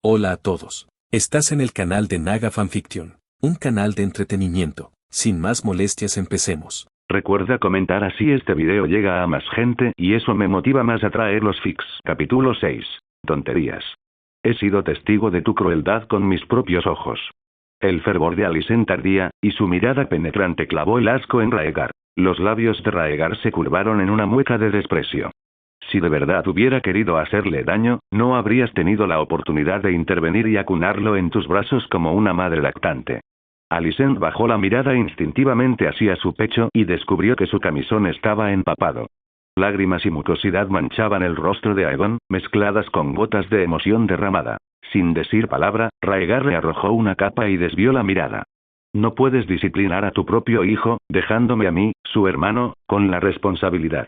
Hola a todos. Estás en el canal de Naga Fanfiction, un canal de entretenimiento. Sin más molestias, empecemos. Recuerda comentar, así este video llega a más gente y eso me motiva más a traer los fics. Capítulo 6. Tonterías. He sido testigo de tu crueldad con mis propios ojos. El fervor de Alicent ardía, y su mirada penetrante clavó el asco en Raegar. Los labios de Raegar se curvaron en una mueca de desprecio. Si de verdad hubiera querido hacerle daño, no habrías tenido la oportunidad de intervenir y acunarlo en tus brazos como una madre lactante. Alicent bajó la mirada instintivamente hacia su pecho y descubrió que su camisón estaba empapado. Lágrimas y mucosidad manchaban el rostro de Aegon, mezcladas con gotas de emoción derramada. Sin decir palabra, Raegar le arrojó una capa y desvió la mirada. No puedes disciplinar a tu propio hijo, dejándome a mí, su hermano, con la responsabilidad.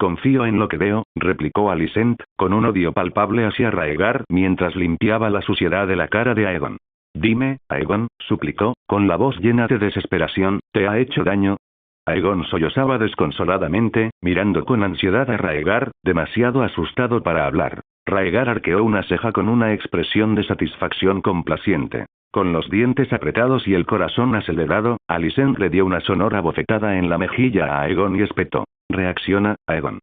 Confío en lo que veo, replicó Alicent, con un odio palpable hacia Raegar mientras limpiaba la suciedad de la cara de Aegon. Dime, Aegon, suplicó, con la voz llena de desesperación, ¿te ha hecho daño? Aegon sollozaba desconsoladamente, mirando con ansiedad a Raegar, demasiado asustado para hablar. Raegar arqueó una ceja con una expresión de satisfacción complaciente. Con los dientes apretados y el corazón acelerado, Alicent le dio una sonora bofetada en la mejilla a Aegon y espetó. Reacciona, Aegon.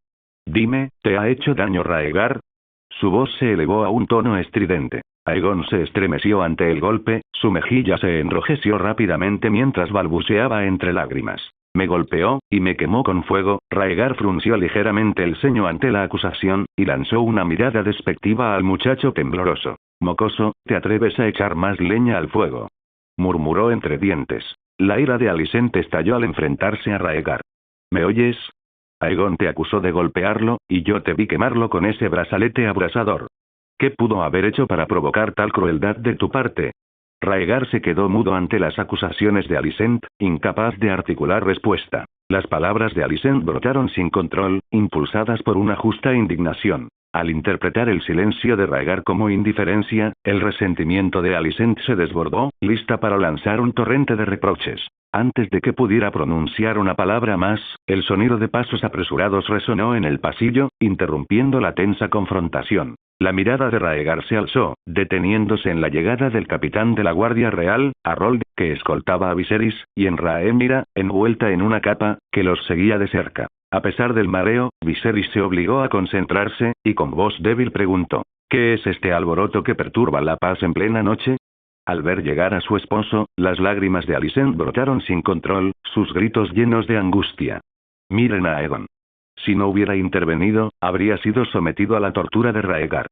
Dime, ¿te ha hecho daño Raegar? Su voz se elevó a un tono estridente. Aegon se estremeció ante el golpe, su mejilla se enrojeció rápidamente mientras balbuceaba entre lágrimas. Me golpeó, y me quemó con fuego. Raegar frunció ligeramente el ceño ante la acusación, y lanzó una mirada despectiva al muchacho tembloroso. Mocoso, ¿te atreves a echar más leña al fuego? Murmuró entre dientes. La ira de Alicent estalló al enfrentarse a Raegar. ¿Me oyes? Aegon te acusó de golpearlo, y yo te vi quemarlo con ese brazalete abrasador. ¿Qué pudo haber hecho para provocar tal crueldad de tu parte? Raegar se quedó mudo ante las acusaciones de Alicent, incapaz de articular respuesta. Las palabras de Alicent brotaron sin control, impulsadas por una justa indignación. Al interpretar el silencio de Raegar como indiferencia, el resentimiento de Alicent se desbordó, lista para lanzar un torrente de reproches. Antes de que pudiera pronunciar una palabra más, el sonido de pasos apresurados resonó en el pasillo, interrumpiendo la tensa confrontación. La mirada de Raegar se alzó, deteniéndose en la llegada del capitán de la Guardia Real, Harold, que escoltaba a Viserys, y en Rhaenyra, envuelta en una capa, que los seguía de cerca. A pesar del mareo, Viserys se obligó a concentrarse, y con voz débil preguntó: ¿qué es este alboroto que perturba la paz en plena noche? Al ver llegar a su esposo, las lágrimas de Alicent brotaron sin control, sus gritos llenos de angustia. Miren a Aegon. Si no hubiera intervenido, habría sido sometido a la tortura de Raegar.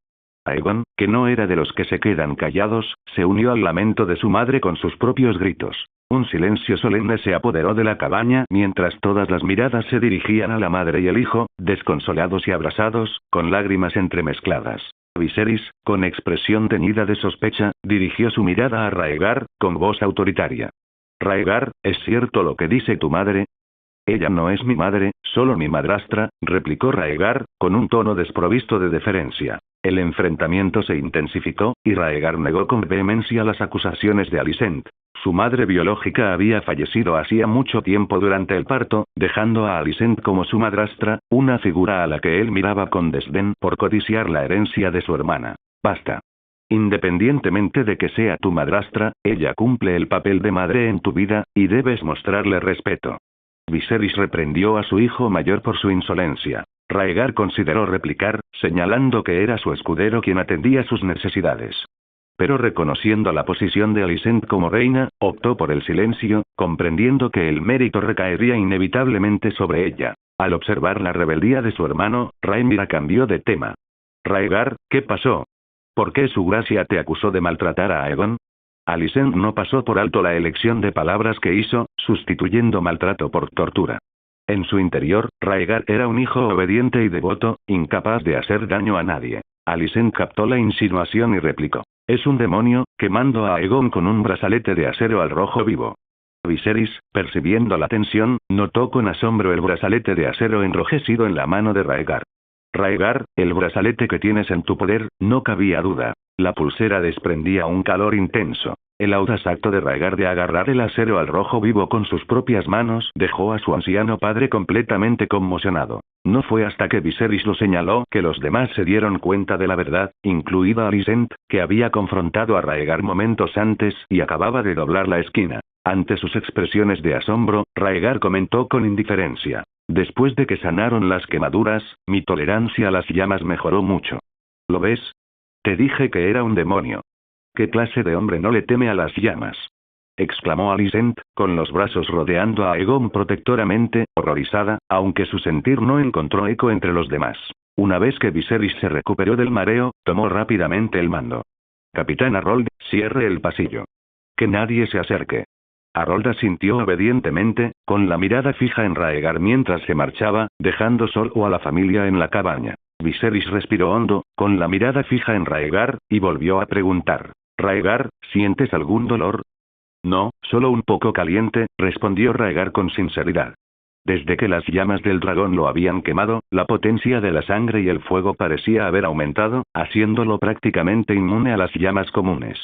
Aegon, que no era de los que se quedan callados, se unió al lamento de su madre con sus propios gritos. Un silencio solemne se apoderó de la cabaña mientras todas las miradas se dirigían a la madre y el hijo, desconsolados y abrasados, con lágrimas entremezcladas. Viserys, con expresión teñida de sospecha, dirigió su mirada a Raegar, con voz autoritaria. Raegar, ¿es cierto lo que dice tu madre? Ella no es mi madre, solo mi madrastra, replicó Raegar, con un tono desprovisto de deferencia. El enfrentamiento se intensificó, y Raegar negó con vehemencia las acusaciones de Alicent. Su madre biológica había fallecido hacía mucho tiempo durante el parto, dejando a Alicent como su madrastra, una figura a la que él miraba con desdén por codiciar la herencia de su hermana. Basta. Independientemente de que sea tu madrastra, ella cumple el papel de madre en tu vida, y debes mostrarle respeto. Viserys reprendió a su hijo mayor por su insolencia. Raegar consideró replicar, señalando que era su escudero quien atendía sus necesidades. Pero reconociendo la posición de Alicent como reina, optó por el silencio, comprendiendo que el mérito recaería inevitablemente sobre ella. Al observar la rebeldía de su hermano, Rhaenyra cambió de tema. Raegar, ¿qué pasó? ¿Por qué su gracia te acusó de maltratar a Aegon? Alicent no pasó por alto la elección de palabras que hizo, sustituyendo maltrato por tortura. En su interior, Raegar era un hijo obediente y devoto, incapaz de hacer daño a nadie. Alicent captó la insinuación y replicó: es un demonio, quemando a Aegon con un brazalete de acero al rojo vivo. Viserys, percibiendo la tensión, notó con asombro el brazalete de acero enrojecido en la mano de Raegar. Raegar, el brazalete que tienes en tu poder, no cabía duda. La pulsera desprendía un calor intenso. El audaz acto de Rhaegar de agarrar el acero al rojo vivo con sus propias manos dejó a su anciano padre completamente conmocionado. No fue hasta que Viserys lo señaló que los demás se dieron cuenta de la verdad, incluida Alicent, que había confrontado a Rhaegar momentos antes y acababa de doblar la esquina. Ante sus expresiones de asombro, Rhaegar comentó con indiferencia: después de que sanaron las quemaduras, mi tolerancia a las llamas mejoró mucho. ¿Lo ves? Te dije que era un demonio. ¿Qué clase de hombre no le teme a las llamas?, exclamó Alicent, con los brazos rodeando a Aegon protectoramente, horrorizada, aunque su sentir no encontró eco entre los demás. Una vez que Viserys se recuperó del mareo, tomó rápidamente el mando. Capitán Harold, cierre el pasillo. Que nadie se acerque. Harold asintió obedientemente, con la mirada fija en Rhaegar mientras se marchaba, dejando solo a la familia en la cabaña. Viserys respiró hondo, con la mirada fija en Rhaegar, y volvió a preguntar: «Rhaegar, ¿sientes algún dolor?» «No, solo un poco caliente», respondió Rhaegar con sinceridad. Desde que las llamas del dragón lo habían quemado, la potencia de la sangre y el fuego parecía haber aumentado, haciéndolo prácticamente inmune a las llamas comunes.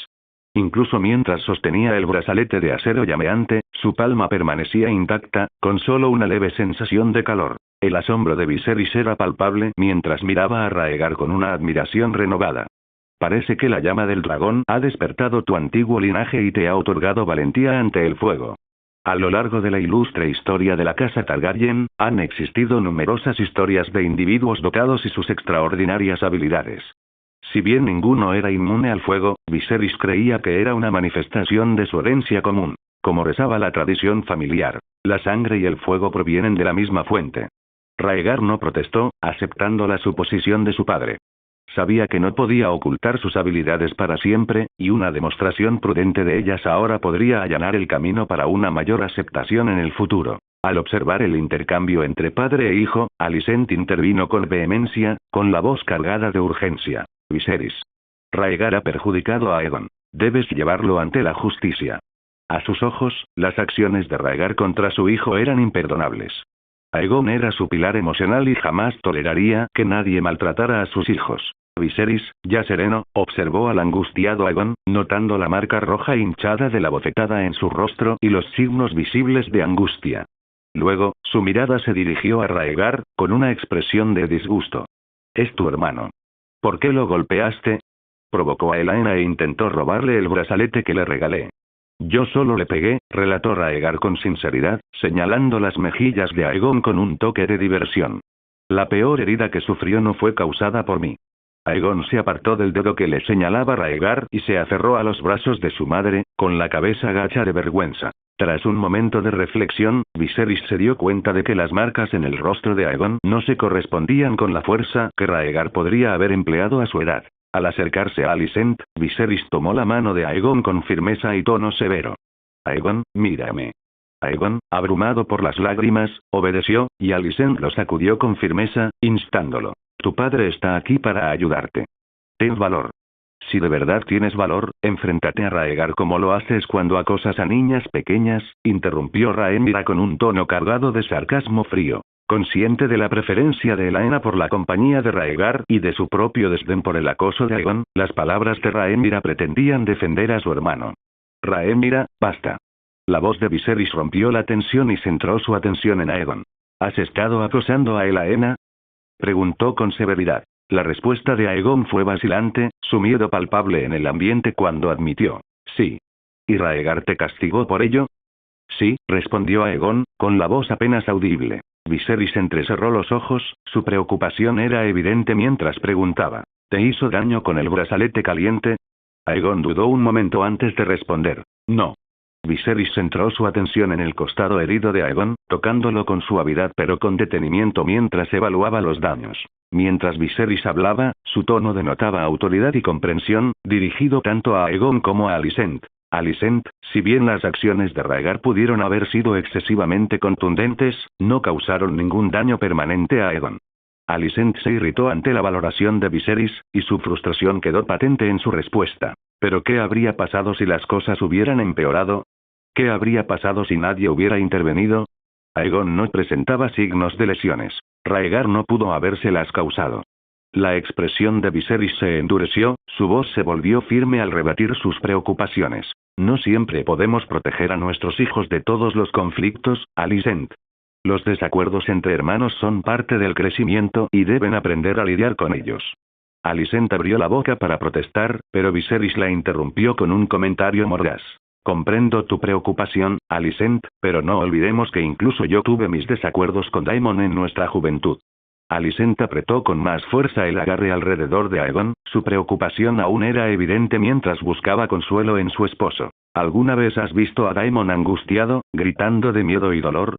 Incluso mientras sostenía el brazalete de acero llameante, su palma permanecía intacta, con solo una leve sensación de calor. El asombro de Viserys era palpable mientras miraba a Rhaegar con una admiración renovada. Parece que la llama del dragón ha despertado tu antiguo linaje y te ha otorgado valentía ante el fuego. A lo largo de la ilustre historia de la casa Targaryen, han existido numerosas historias de individuos dotados y sus extraordinarias habilidades. Si bien ninguno era inmune al fuego, Viserys creía que era una manifestación de su herencia común. Como rezaba la tradición familiar, la sangre y el fuego provienen de la misma fuente. Rhaegar no protestó, aceptando la suposición de su padre. Sabía que no podía ocultar sus habilidades para siempre, y una demostración prudente de ellas ahora podría allanar el camino para una mayor aceptación en el futuro. Al observar el intercambio entre padre e hijo, Alicent intervino con vehemencia, con la voz cargada de urgencia. Viserys. Rhaegar ha perjudicado a Aegon. Debes llevarlo ante la justicia. A sus ojos, las acciones de Rhaegar contra su hijo eran imperdonables. Aegon era su pilar emocional y jamás toleraría que nadie maltratara a sus hijos. Viserys, ya sereno, observó al angustiado Aegon, notando la marca roja hinchada de la bofetada en su rostro y los signos visibles de angustia. Luego, su mirada se dirigió a Rhaegar, con una expresión de disgusto. «Es tu hermano. ¿Por qué lo golpeaste?» Provocó a Elaena e intentó robarle el brazalete que le regalé. «Yo solo le pegué», relató Rhaegar con sinceridad, señalando las mejillas de Aegon con un toque de diversión. «La peor herida que sufrió no fue causada por mí». Aegon se apartó del dedo que le señalaba Rhaegar y se aferró a los brazos de su madre, con la cabeza gacha de vergüenza. Tras un momento de reflexión, Viserys se dio cuenta de que las marcas en el rostro de Aegon no se correspondían con la fuerza que Rhaegar podría haber empleado a su edad. Al acercarse a Alicent, Viserys tomó la mano de Aegon con firmeza y tono severo. «Aegon, mírame». Aegon, abrumado por las lágrimas, obedeció, y Alicent lo sacudió con firmeza, instándolo. «Tu padre está aquí para ayudarte. Ten valor. Si de verdad tienes valor, enfréntate a Rhaegar como lo haces cuando acosas a niñas pequeñas», interrumpió Rhaenyra con un tono cargado de sarcasmo frío. Consciente de la preferencia de Elaena por la compañía de Rhaegar y de su propio desdén por el acoso de Aegon, las palabras de Rhaenyra pretendían defender a su hermano. «Rhaenyra, basta». La voz de Viserys rompió la tensión y centró su atención en Aegon. «¿Has estado acosando a Elaena?», preguntó con severidad. La respuesta de Aegon fue vacilante, su miedo palpable en el ambiente cuando admitió: «Sí». «¿Y Rhaegar te castigó por ello?». «Sí», respondió Aegon, con la voz apenas audible. Viserys entrecerró los ojos, su preocupación era evidente mientras preguntaba: «¿Te hizo daño con el brazalete caliente?». Aegon dudó un momento antes de responder: «No». Viserys centró su atención en el costado herido de Aegon, tocándolo con suavidad pero con detenimiento mientras evaluaba los daños. Mientras Viserys hablaba, su tono denotaba autoridad y comprensión, dirigido tanto a Aegon como a Alicent. Alicent, si bien las acciones de Rhaegar pudieron haber sido excesivamente contundentes, no causaron ningún daño permanente a Aegon. Alicent se irritó ante la valoración de Viserys, y su frustración quedó patente en su respuesta. ¿Pero qué habría pasado si las cosas hubieran empeorado? ¿Qué habría pasado si nadie hubiera intervenido? Aegon no presentaba signos de lesiones. Rhaegar no pudo habérselas causado. La expresión de Viserys se endureció, su voz se volvió firme al rebatir sus preocupaciones. No siempre podemos proteger a nuestros hijos de todos los conflictos, Alicent. Los desacuerdos entre hermanos son parte del crecimiento y deben aprender a lidiar con ellos. Alicent abrió la boca para protestar, pero Viserys la interrumpió con un comentario mordaz. Comprendo tu preocupación, Alicent, pero no olvidemos que incluso yo tuve mis desacuerdos con Daemon en nuestra juventud. Alicent apretó con más fuerza el agarre alrededor de Aegon, su preocupación aún era evidente mientras buscaba consuelo en su esposo. ¿Alguna vez has visto a Daemon angustiado, gritando de miedo y dolor?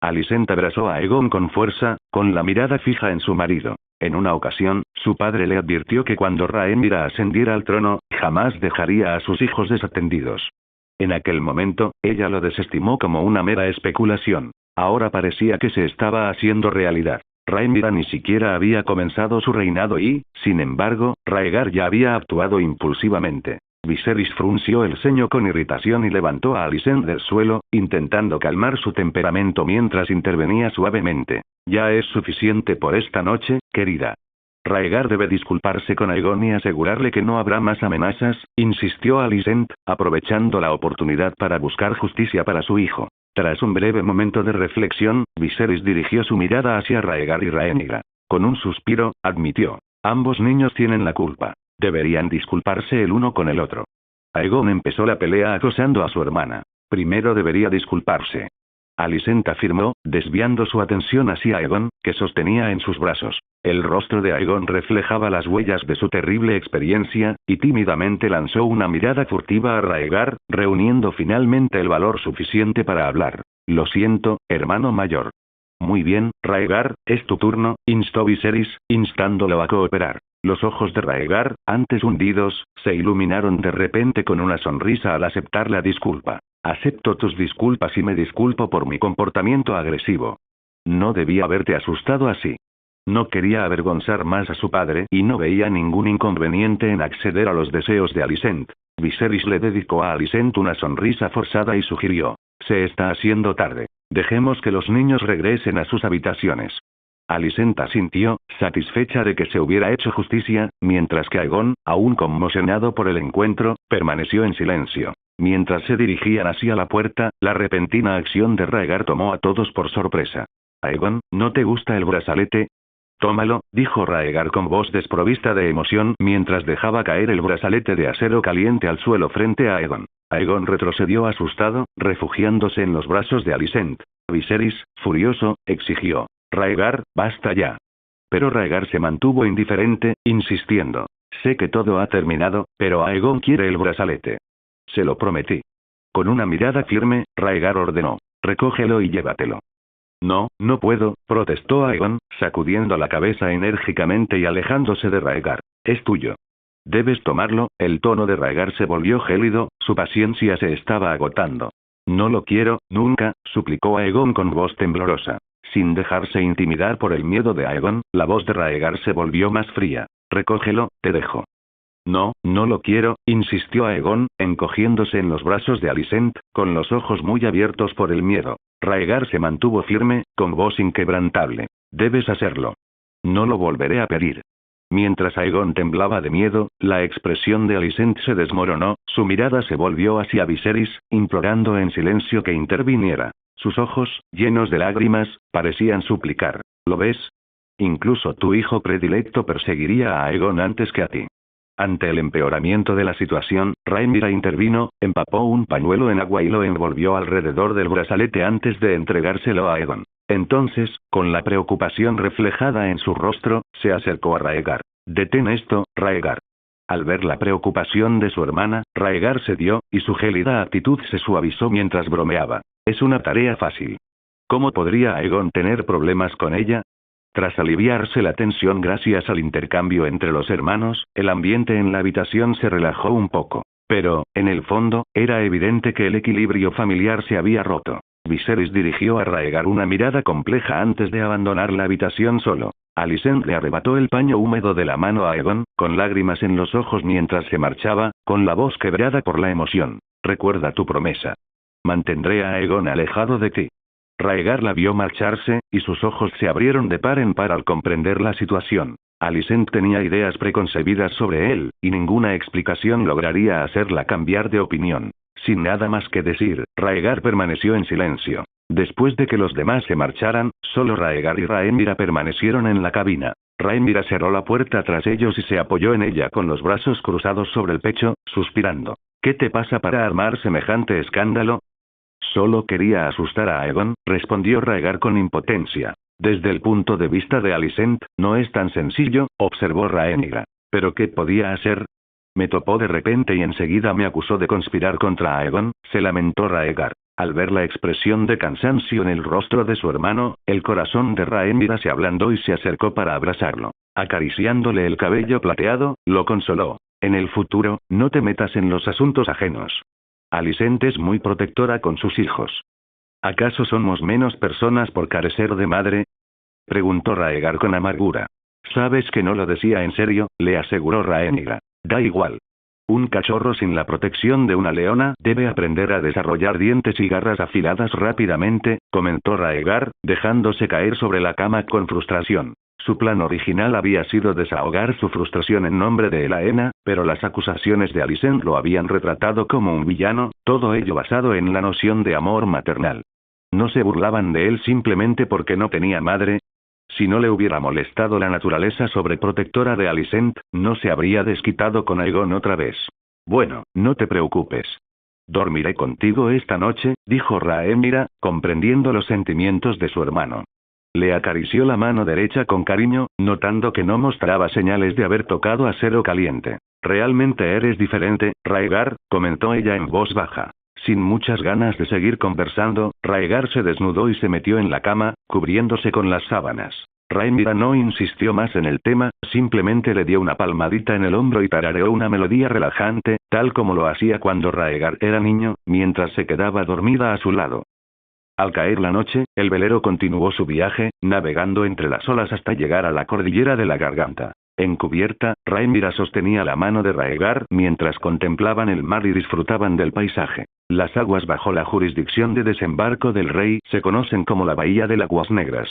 Alicent abrazó a Aegon con fuerza, con la mirada fija en su marido. En una ocasión, su padre le advirtió que cuando Rhaenyra ascendiera al trono, jamás dejaría a sus hijos desatendidos. En aquel momento, ella lo desestimó como una mera especulación. Ahora parecía que se estaba haciendo realidad. Rhaenyra ni siquiera había comenzado su reinado y, sin embargo, Rhaegar ya había actuado impulsivamente. Viserys frunció el ceño con irritación y levantó a Alicent del suelo, intentando calmar su temperamento mientras intervenía suavemente. Ya es suficiente por esta noche, querida. Rhaegar debe disculparse con Aegon y asegurarle que no habrá más amenazas, insistió Alicent, aprovechando la oportunidad para buscar justicia para su hijo. Tras un breve momento de reflexión, Viserys dirigió su mirada hacia Rhaegar y Rhaenyra. Con un suspiro, admitió: ambos niños tienen la culpa. Deberían disculparse el uno con el otro. Aegon empezó la pelea acosando a su hermana. Primero debería disculparse. Alicent afirmó, desviando su atención hacia Aegon, que sostenía en sus brazos. El rostro de Aegon reflejaba las huellas de su terrible experiencia, y tímidamente lanzó una mirada furtiva a Rhaegar, reuniendo finalmente el valor suficiente para hablar. Lo siento, hermano mayor. Muy bien, Rhaegar, es tu turno, instó Viserys, instándolo a cooperar. Los ojos de Rhaegar, antes hundidos, se iluminaron de repente con una sonrisa al aceptar la disculpa. Acepto tus disculpas y me disculpo por mi comportamiento agresivo. No debía haberte asustado así. No quería avergonzar más a su padre y no veía ningún inconveniente en acceder a los deseos de Alicent. Viserys le dedicó a Alicent una sonrisa forzada y sugirió: se está haciendo tarde. Dejemos que los niños regresen a sus habitaciones. Alicent asintió, satisfecha de que se hubiera hecho justicia, mientras que Aegon, aún conmocionado por el encuentro, permaneció en silencio. Mientras se dirigían hacia la puerta, la repentina acción de Rhaegar tomó a todos por sorpresa. Aegon, ¿no te gusta el brazalete? Tómalo, dijo Rhaegar con voz desprovista de emoción mientras dejaba caer el brazalete de acero caliente al suelo frente a Aegon. Aegon retrocedió asustado, refugiándose en los brazos de Alicent. Viserys, furioso, exigió: Rhaegar, basta ya. Pero Rhaegar se mantuvo indiferente, insistiendo: sé que todo ha terminado, pero Aegon quiere el brazalete. Se lo prometí. Con una mirada firme, Rhaegar ordenó: recógelo y llévatelo. No, no puedo, protestó Aegon, sacudiendo la cabeza enérgicamente y alejándose de Rhaegar. Es tuyo. Debes tomarlo. El tono de Rhaegar se volvió gélido, su paciencia se estaba agotando. No lo quiero, nunca, suplicó Aegon con voz temblorosa. Sin dejarse intimidar por el miedo de Aegon, la voz de Rhaegar se volvió más fría. Recógelo, te dejo. No, no lo quiero, insistió Aegon, encogiéndose en los brazos de Alicent, con los ojos muy abiertos por el miedo. Rhaegar se mantuvo firme, con voz inquebrantable. Debes hacerlo. No lo volveré a pedir. Mientras Aegon temblaba de miedo, la expresión de Alicent se desmoronó, su mirada se volvió hacia Viserys, implorando en silencio que interviniera. Sus ojos, llenos de lágrimas, parecían suplicar. ¿Lo ves? Incluso tu hijo predilecto perseguiría a Aegon antes que a ti. Ante el empeoramiento de la situación, Rhaenyra intervino, empapó un pañuelo en agua y lo envolvió alrededor del brazalete antes de entregárselo a Aegon. Entonces, con la preocupación reflejada en su rostro, se acercó a Rhaegar. Detén esto, Rhaegar. Al ver la preocupación de su hermana, Rhaegar cedió, y su gélida actitud se suavizó mientras bromeaba. Es una tarea fácil. ¿Cómo podría Aegon tener problemas con ella? Tras aliviarse la tensión gracias al intercambio entre los hermanos, el ambiente en la habitación se relajó un poco. Pero, en el fondo, era evidente que el equilibrio familiar se había roto. Viserys dirigió a Rhaegar una mirada compleja antes de abandonar la habitación solo. Alicent le arrebató el paño húmedo de la mano a Aegon, con lágrimas en los ojos mientras se marchaba, con la voz quebrada por la emoción. Recuerda tu promesa. Mantendré a Aegon alejado de ti. Rhaegar la vio marcharse, y sus ojos se abrieron de par en par al comprender la situación. Alicent tenía ideas preconcebidas sobre él, y ninguna explicación lograría hacerla cambiar de opinión. Sin nada más que decir, Raegar permaneció en silencio. Después de que los demás se marcharan, solo Raegar y Rhaenyra permanecieron en la cabina. Rhaenyra cerró la puerta tras ellos y se apoyó en ella con los brazos cruzados sobre el pecho, suspirando. ¿Qué te pasa para armar semejante escándalo? Solo quería asustar a Aegon, respondió Raegar con impotencia. Desde el punto de vista de Alicent, no es tan sencillo, observó Rhaenyra. ¿Pero qué podía hacer? Me topó de repente y enseguida me acusó de conspirar contra Aegon, se lamentó Raegar. Al ver la expresión de cansancio en el rostro de su hermano, el corazón de Rhaenyra se ablandó y se acercó para abrazarlo. Acariciándole el cabello plateado, lo consoló. En el futuro, no te metas en los asuntos ajenos. Alicent es muy protectora con sus hijos. ¿Acaso somos menos personas por carecer de madre? Preguntó Raegar con amargura. Sabes que no lo decía en serio, le aseguró Rhaenyra. Da igual. Un cachorro sin la protección de una leona debe aprender a desarrollar dientes y garras afiladas rápidamente, comentó Raegar, dejándose caer sobre la cama con frustración. Su plan original había sido desahogar su frustración en nombre de Elaena, pero las acusaciones de Alicent lo habían retratado como un villano, todo ello basado en la noción de amor maternal. ¿No se burlaban de él simplemente porque no tenía madre? Si no le hubiera molestado la naturaleza sobreprotectora de Alicent, no se habría desquitado con Aegon otra vez. Bueno, no te preocupes. Dormiré contigo esta noche, dijo Rhaenyra, comprendiendo los sentimientos de su hermano. Le acarició la mano derecha con cariño, notando que no mostraba señales de haber tocado acero caliente. Realmente eres diferente, Raegar, comentó ella en voz baja. Sin muchas ganas de seguir conversando, Raegar se desnudó y se metió en la cama, cubriéndose con las sábanas. Rhaenyra no insistió más en el tema, simplemente le dio una palmadita en el hombro y tarareó una melodía relajante, tal como lo hacía cuando Raegar era niño, mientras se quedaba dormida a su lado. Al caer la noche, el velero continuó su viaje, navegando entre las olas hasta llegar a la cordillera de la Garganta. En cubierta, Rhaenyra sostenía la mano de Raegar mientras contemplaban el mar y disfrutaban del paisaje. Las aguas bajo la jurisdicción de desembarco del rey se conocen como la Bahía de Aguas Negras.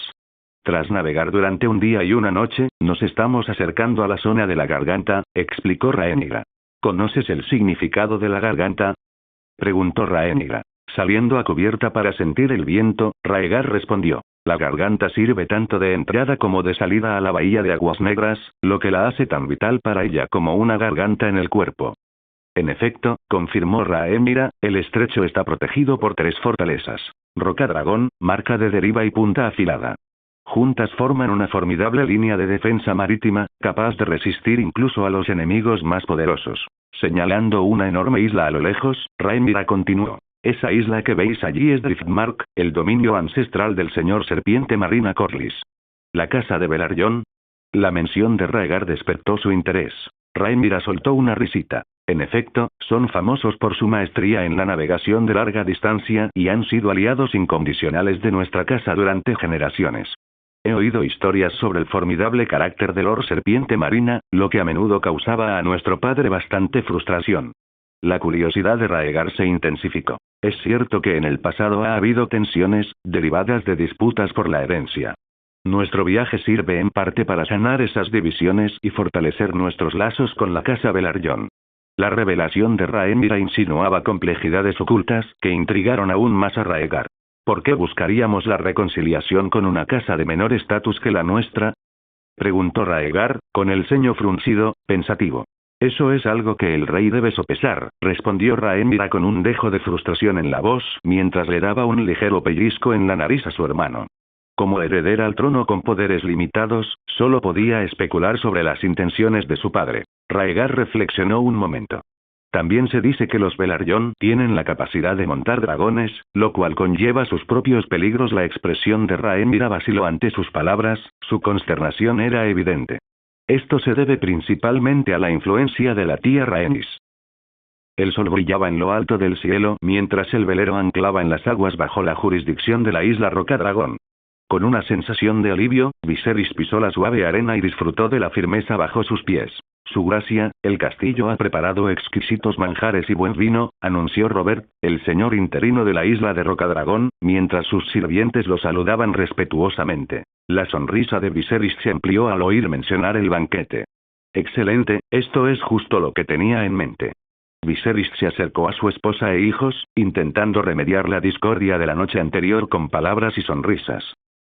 Tras navegar durante un día y una noche, nos estamos acercando a la zona de la Garganta, explicó Rhaenyra. ¿Conoces el significado de la Garganta? Preguntó Rhaenyra. Saliendo a cubierta para sentir el viento, Raegar respondió. La Garganta sirve tanto de entrada como de salida a la Bahía de Aguas Negras, lo que la hace tan vital para ella como una garganta en el cuerpo. En efecto, confirmó Rhaenyra, el estrecho está protegido por 3 fortalezas. Roca Dragón, Marca de Deriva y Punta Afilada. Juntas forman una formidable línea de defensa marítima, capaz de resistir incluso a los enemigos más poderosos. Señalando una enorme isla a lo lejos, Rhaenyra continuó. Esa isla que veis allí es Driftmark, el dominio ancestral del señor serpiente marina Corlys. ¿La casa de Velaryon? La mención de Rhaegar despertó su interés. Rhaenyra soltó una risita. En efecto, son famosos por su maestría en la navegación de larga distancia y han sido aliados incondicionales de nuestra casa durante generaciones. He oído historias sobre el formidable carácter de Lord Serpiente Marina, lo que a menudo causaba a nuestro padre bastante frustración. La curiosidad de Rhaegar se intensificó. Es cierto que en el pasado ha habido tensiones, derivadas de disputas por la herencia. Nuestro viaje sirve en parte para sanar esas divisiones y fortalecer nuestros lazos con la casa Velaryon. La revelación de Rhaenyra insinuaba complejidades ocultas que intrigaron aún más a Rhaegar. ¿Por qué buscaríamos la reconciliación con una casa de menor estatus que la nuestra? Preguntó Rhaegar, con el ceño fruncido, pensativo. Eso es algo que el rey debe sopesar, respondió Rhaenyra con un dejo de frustración en la voz, mientras le daba un ligero pellizco en la nariz a su hermano. Como heredera al trono con poderes limitados, solo podía especular sobre las intenciones de su padre. Rhaegar reflexionó un momento. También se dice que los Velaryon tienen la capacidad de montar dragones, lo cual conlleva sus propios peligros. La expresión de Rhaenyra vaciló ante sus palabras, su consternación era evidente. Esto se debe principalmente a la influencia de la tía Rhaenys. El sol brillaba en lo alto del cielo mientras el velero anclaba en las aguas bajo la jurisdicción de la isla Roca Dragón. Con una sensación de alivio, Viserys pisó la suave arena y disfrutó de la firmeza bajo sus pies. Su gracia, el castillo ha preparado exquisitos manjares y buen vino, anunció Robert, el señor interino de la isla de Roca Dragón, mientras sus sirvientes lo saludaban respetuosamente. La sonrisa de Viserys se amplió al oír mencionar el banquete. Excelente, esto es justo lo que tenía en mente. Viserys se acercó a su esposa e hijos, intentando remediar la discordia de la noche anterior con palabras y sonrisas.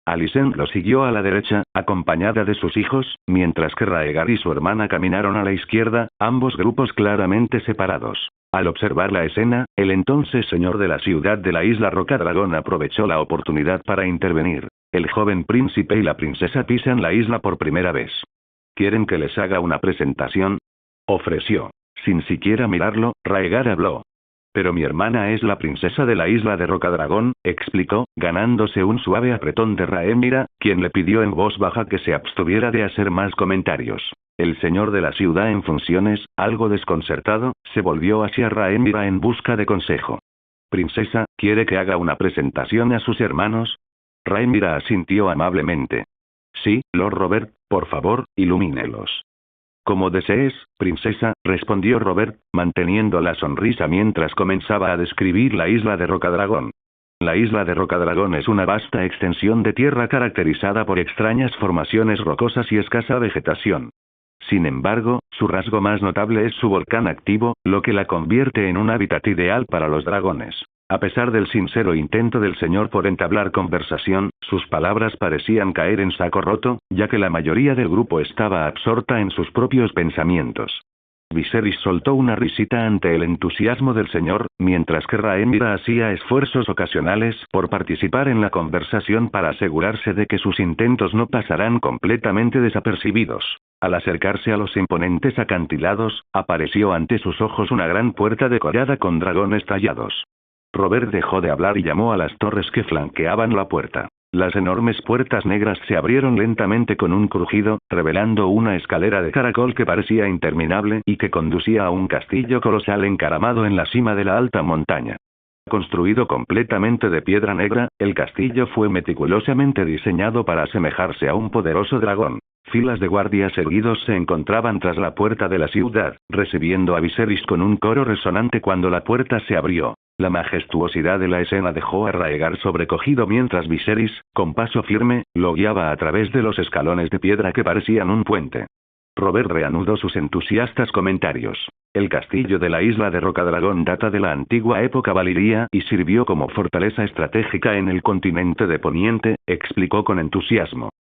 Alicent lo siguió a la derecha, acompañada de sus hijos, mientras que Raegar y su hermana caminaron a la izquierda, ambos grupos claramente separados. Al observar la escena, el entonces señor de la ciudad de la isla Rocadragón aprovechó la oportunidad para intervenir. El joven príncipe y la princesa pisan la isla por primera vez. ¿Quieren que les haga una presentación?, ofreció. Sin siquiera mirarlo, Raegar habló. Pero mi hermana es la princesa de la isla de Rocadragón, explicó, ganándose un suave apretón de Rhaenyra, quien le pidió en voz baja que se abstuviera de hacer más comentarios. El señor de la ciudad en funciones, algo desconcertado, se volvió hacia Rhaenyra en busca de consejo. Princesa, ¿quiere que haga una presentación a sus hermanos? Rhaenyra asintió amablemente. Sí, Lord Robert, por favor, ilumínelos. Como desees, princesa, respondió Robert, manteniendo la sonrisa mientras comenzaba a describir la isla de Rocadragón. La isla de Rocadragón es una vasta extensión de tierra caracterizada por extrañas formaciones rocosas y escasa vegetación. Sin embargo, su rasgo más notable es su volcán activo, lo que la convierte en un hábitat ideal para los dragones. A pesar del sincero intento del señor por entablar conversación, sus palabras parecían caer en saco roto, ya que la mayoría del grupo estaba absorta en sus propios pensamientos. Viserys soltó una risita ante el entusiasmo del señor, mientras que Rhaenyra hacía esfuerzos ocasionales por participar en la conversación para asegurarse de que sus intentos no pasarán completamente desapercibidos. Al acercarse a los imponentes acantilados, apareció ante sus ojos una gran puerta decorada con dragones tallados. Robert dejó de hablar y llamó a las torres que flanqueaban la puerta. Las enormes puertas negras se abrieron lentamente con un crujido, revelando una escalera de caracol que parecía interminable y que conducía a un castillo colosal encaramado en la cima de la alta montaña. Construido completamente de piedra negra, el castillo fue meticulosamente diseñado para asemejarse a un poderoso dragón. Filas de guardias erguidos se encontraban tras la puerta de la ciudad, recibiendo a Viserys con un coro resonante cuando la puerta se abrió. La majestuosidad de la escena dejó a Raegar sobrecogido mientras Viserys, con paso firme, lo guiaba a través de los escalones de piedra que parecían un puente. Robert reanudó sus entusiastas comentarios. El castillo de la isla de Rocadragón data de la antigua época valiria y sirvió como fortaleza estratégica en el continente de Poniente, explicó con entusiasmo.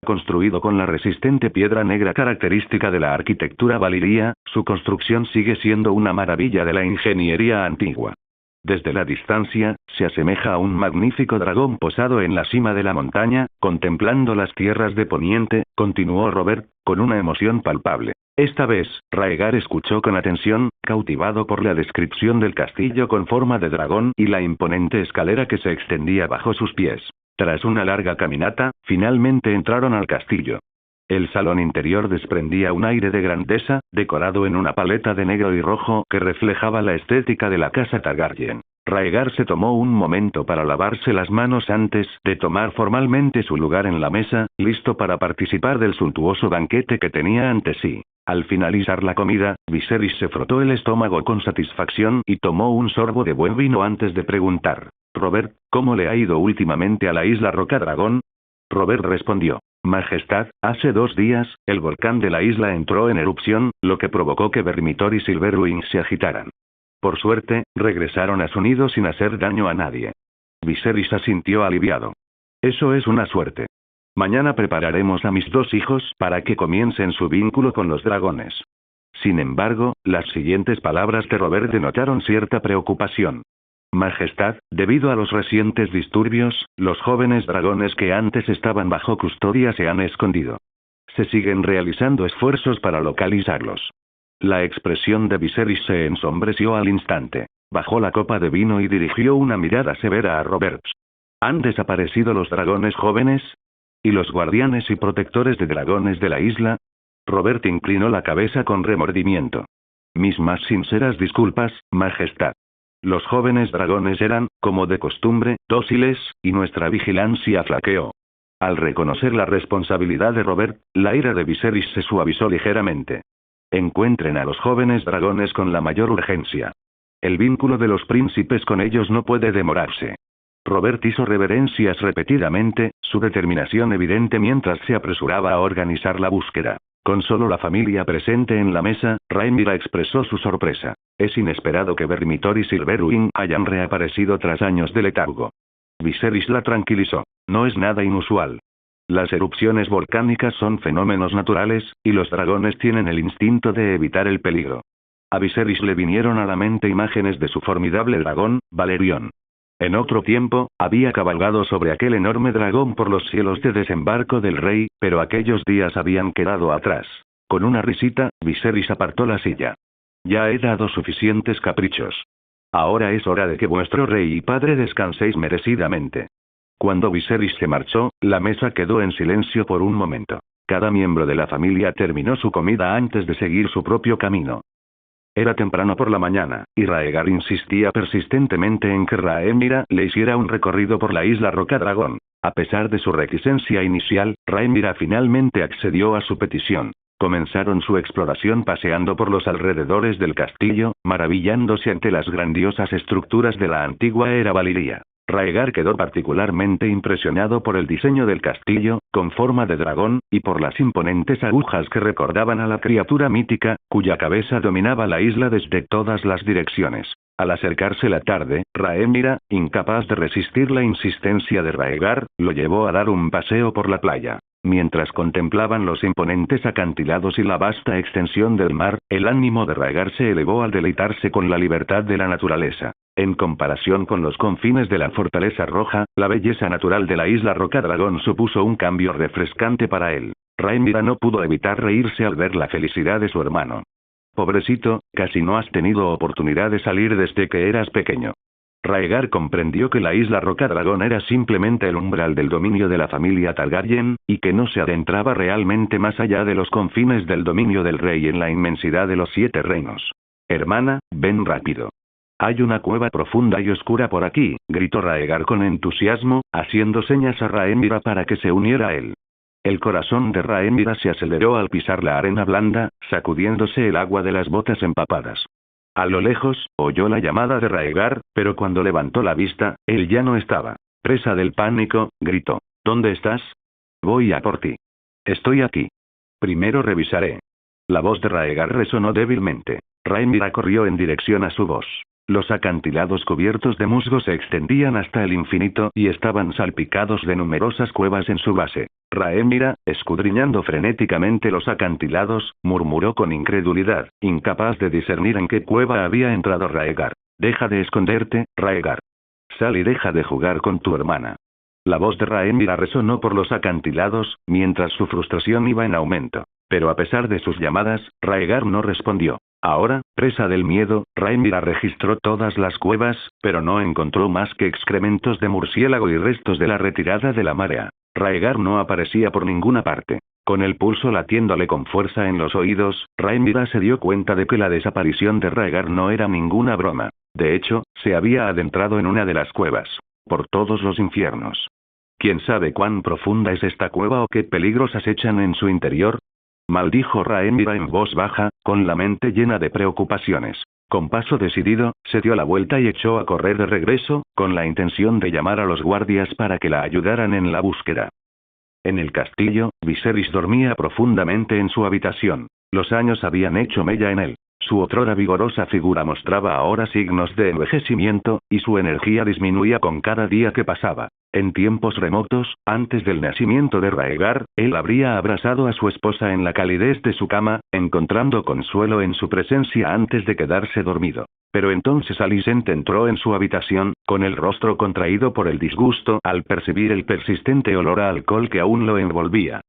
Construido con la resistente piedra negra característica de la arquitectura valiria, su construcción sigue siendo una maravilla de la ingeniería antigua. Desde la distancia, se asemeja a un magnífico dragón posado en la cima de la montaña, contemplando las tierras de Poniente, continuó Robert, con una emoción palpable. Esta vez, Raegar escuchó con atención, cautivado por la descripción del castillo con forma de dragón y la imponente escalera que se extendía bajo sus pies. Tras una larga caminata, finalmente entraron al castillo. El salón interior desprendía un aire de grandeza, decorado en una paleta de negro y rojo que reflejaba la estética de la casa Targaryen. Raegar se tomó un momento para lavarse las manos antes de tomar formalmente su lugar en la mesa, listo para participar del suntuoso banquete que tenía ante sí. Al finalizar la comida, Viserys se frotó el estómago con satisfacción y tomó un sorbo de buen vino antes de preguntar: «Robert, ¿cómo le ha ido últimamente a la isla Rocadragón?» Robert respondió: «Majestad, hace 2 días, el volcán de la isla entró en erupción, lo que provocó que Vermithor y Silverwing se agitaran. Por suerte, regresaron a su nido sin hacer daño a nadie». Viserys asintió aliviado. «Eso es una suerte. Mañana prepararemos a mis 2 hijos para que comiencen su vínculo con los dragones». Sin embargo, las siguientes palabras de Robert denotaron cierta preocupación. «Majestad, debido a los recientes disturbios, los jóvenes dragones que antes estaban bajo custodia se han escondido. Se siguen realizando esfuerzos para localizarlos». La expresión de Viserys se ensombreció al instante. Bajó la copa de vino y dirigió una mirada severa a Robert. ¿Han desaparecido los dragones jóvenes? ¿Y los guardianes y protectores de dragones de la isla? Robert inclinó la cabeza con remordimiento. «Mis más sinceras disculpas, Majestad. Los jóvenes dragones eran, como de costumbre, dóciles, y nuestra vigilancia flaqueó». Al reconocer la responsabilidad de Robert, la ira de Viserys se suavizó ligeramente. «Encuentren a los jóvenes dragones con la mayor urgencia. El vínculo de los príncipes con ellos no puede demorarse». Robert hizo reverencias repetidamente, su determinación evidente mientras se apresuraba a organizar la búsqueda. Con solo la familia presente en la mesa, Rhaenyra expresó su sorpresa. Es inesperado que Vermithor y Silverwing hayan reaparecido tras años de letargo. Viserys la tranquilizó. No es nada inusual. Las erupciones volcánicas son fenómenos naturales, y los dragones tienen el instinto de evitar el peligro. A Viserys le vinieron a la mente imágenes de su formidable dragón, Valerion. En otro tiempo, había cabalgado sobre aquel enorme dragón por los cielos de desembarco del rey, pero aquellos días habían quedado atrás. Con una risita, Viserys apartó la silla. Ya he dado suficientes caprichos. Ahora es hora de que vuestro rey y padre descanséis merecidamente. Cuando Viserys se marchó, la mesa quedó en silencio por un momento. Cada miembro de la familia terminó su comida antes de seguir su propio camino. Era temprano por la mañana, y Rhaegar insistía persistentemente en que Rhaenyra le hiciera un recorrido por la isla Rocadragón. A pesar de su reticencia inicial, Rhaenyra finalmente accedió a su petición. Comenzaron su exploración paseando por los alrededores del castillo, maravillándose ante las grandiosas estructuras de la antigua era Valyria. Rhaegar quedó particularmente impresionado por el diseño del castillo, con forma de dragón, y por las imponentes agujas que recordaban a la criatura mítica, cuya cabeza dominaba la isla desde todas las direcciones. Al acercarse la tarde, Rhaenyra, incapaz de resistir la insistencia de Rhaegar, lo llevó a dar un paseo por la playa. Mientras contemplaban los imponentes acantilados y la vasta extensión del mar, el ánimo de Rhaegar se elevó al deleitarse con la libertad de la naturaleza. En comparación con los confines de la Fortaleza Roja, la belleza natural de la isla Rocadragón supuso un cambio refrescante para él. Rhaenyra no pudo evitar reírse al ver la felicidad de su hermano. Pobrecito, casi no has tenido oportunidad de salir desde que eras pequeño. Rhaegar comprendió que la isla Rocadragón era simplemente el umbral del dominio de la familia Targaryen, y que no se adentraba realmente más allá de los confines del dominio del rey en la inmensidad de los 7 reinos. Hermana, ven rápido. Hay una cueva profunda y oscura por aquí, gritó Rhaegar con entusiasmo, haciendo señas a Rhaenyra para que se uniera a él. El corazón de Rhaenyra se aceleró al pisar la arena blanda, sacudiéndose el agua de las botas empapadas. A lo lejos, oyó la llamada de Rhaegar, pero cuando levantó la vista, él ya no estaba. Presa del pánico, gritó. ¿Dónde estás? Voy a por ti. Estoy aquí. Primero revisaré. La voz de Rhaegar resonó débilmente. Rhaenyra corrió en dirección a su voz. Los acantilados cubiertos de musgo se extendían hasta el infinito y estaban salpicados de numerosas cuevas en su base. Rhaenyra, escudriñando frenéticamente los acantilados, murmuró con incredulidad, incapaz de discernir en qué cueva había entrado Rhaegar. Deja de esconderte, Rhaegar. Sal y deja de jugar con tu hermana. La voz de Rhaenyra resonó por los acantilados, mientras su frustración iba en aumento. Pero a pesar de sus llamadas, Rhaegar no respondió. Ahora, presa del miedo, Rhaenyra registró todas las cuevas, pero no encontró más que excrementos de murciélago y restos de la retirada de la marea. Rhaegar no aparecía por ninguna parte. Con el pulso latiéndole con fuerza en los oídos, Rhaenyra se dio cuenta de que la desaparición de Rhaegar no era ninguna broma. De hecho, se había adentrado en una de las cuevas. Por todos los infiernos. ¿Quién sabe cuán profunda es esta cueva o qué peligros acechan en su interior? Maldijo Rhaenyra en voz baja, con la mente llena de preocupaciones. Con paso decidido, se dio la vuelta y echó a correr de regreso, con la intención de llamar a los guardias para que la ayudaran en la búsqueda. En el castillo, Viserys dormía profundamente en su habitación. Los años habían hecho mella en él. Su otrora vigorosa figura mostraba ahora signos de envejecimiento, y su energía disminuía con cada día que pasaba. En tiempos remotos, antes del nacimiento de Rhaegar, él habría abrazado a su esposa en la calidez de su cama, encontrando consuelo en su presencia antes de quedarse dormido. Pero entonces Alicent entró en su habitación, con el rostro contraído por el disgusto al percibir el persistente olor a alcohol que aún lo envolvía.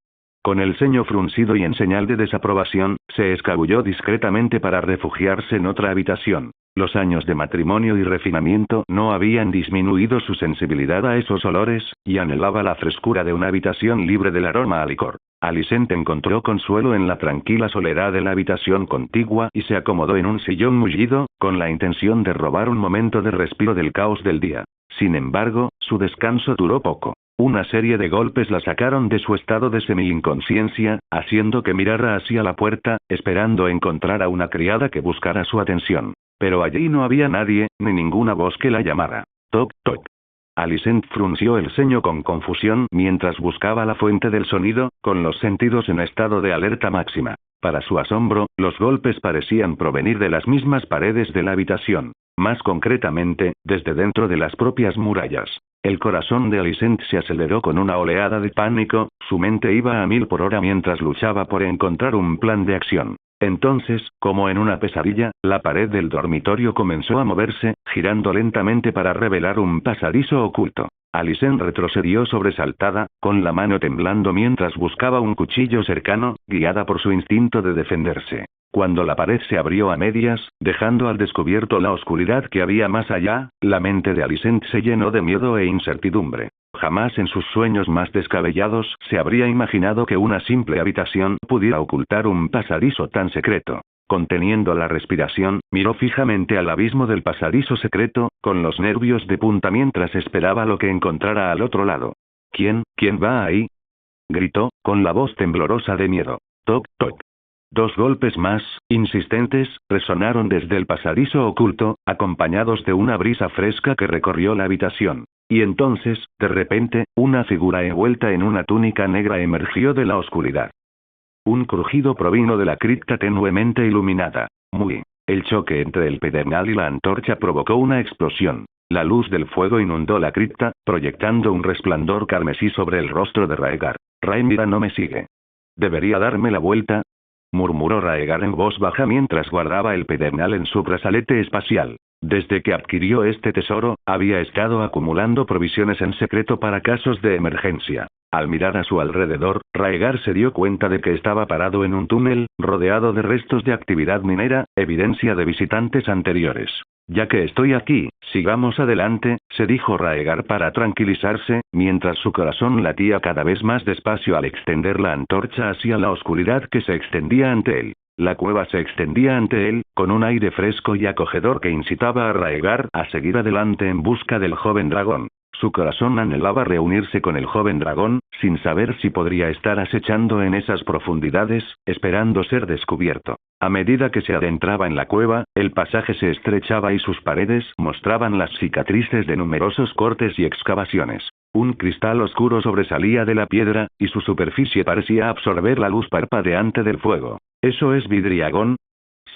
Con el ceño fruncido y en señal de desaprobación, se escabulló discretamente para refugiarse en otra habitación. Los años de matrimonio y refinamiento no habían disminuido su sensibilidad a esos olores, y anhelaba la frescura de una habitación libre del aroma a licor. Alicent encontró consuelo en la tranquila soledad de la habitación contigua y se acomodó en un sillón mullido, con la intención de robar un momento de respiro del caos del día. Sin embargo, su descanso duró poco. Una serie de golpes la sacaron de su estado de semi-inconsciencia, haciendo que mirara hacia la puerta, esperando encontrar a una criada que buscara su atención. Pero allí no había nadie, ni ninguna voz que la llamara. Toc, toc. Alicent frunció el ceño con confusión mientras buscaba la fuente del sonido, con los sentidos en estado de alerta máxima. Para su asombro, los golpes parecían provenir de las mismas paredes de la habitación. Más concretamente, desde dentro de las propias murallas. El corazón de Alicent se aceleró con una oleada de pánico, su mente iba a 1000 por hora mientras luchaba por encontrar un plan de acción. Entonces, como en una pesadilla, la pared del dormitorio comenzó a moverse, girando lentamente para revelar un pasadizo oculto. Alicent retrocedió sobresaltada, con la mano temblando mientras buscaba un cuchillo cercano, guiada por su instinto de defenderse. Cuando la pared se abrió a medias, dejando al descubierto la oscuridad que había más allá, la mente de Alicent se llenó de miedo e incertidumbre. Jamás en sus sueños más descabellados se habría imaginado que una simple habitación pudiera ocultar un pasadizo tan secreto. Conteniendo la respiración, miró fijamente al abismo del pasadizo secreto, con los nervios de punta mientras esperaba lo que encontrara al otro lado. ¿Quién va ahí?, gritó, con la voz temblorosa de miedo. Toc, toc. 2 golpes más, insistentes, resonaron desde el pasadizo oculto, acompañados de una brisa fresca que recorrió la habitación. Y entonces, de repente, una figura envuelta en una túnica negra emergió de la oscuridad. Un crujido provino de la cripta tenuemente iluminada. Muy. El choque entre el pedernal y la antorcha provocó una explosión. La luz del fuego inundó la cripta, proyectando un resplandor carmesí sobre el rostro de Raegar. Rhaenyra no me sigue. ¿Debería darme la vuelta?, murmuró Raegar en voz baja mientras guardaba el pedernal en su brazalete espacial. Desde que adquirió este tesoro, había estado acumulando provisiones en secreto para casos de emergencia. Al mirar a su alrededor, Raegar se dio cuenta de que estaba parado en un túnel, rodeado de restos de actividad minera, evidencia de visitantes anteriores. Ya que estoy aquí, sigamos adelante, se dijo Raegar para tranquilizarse, mientras su corazón latía cada vez más despacio al extender la antorcha hacia la oscuridad que se extendía ante él. La cueva se extendía ante él, con un aire fresco y acogedor que incitaba a Raegar a seguir adelante en busca del joven dragón. Su corazón anhelaba reunirse con el joven dragón, sin saber si podría estar acechando en esas profundidades, esperando ser descubierto. A medida que se adentraba en la cueva, el pasaje se estrechaba y sus paredes mostraban las cicatrices de numerosos cortes y excavaciones. Un cristal oscuro sobresalía de la piedra, y su superficie parecía absorber la luz parpadeante del fuego. ¿Eso es vidriagón?,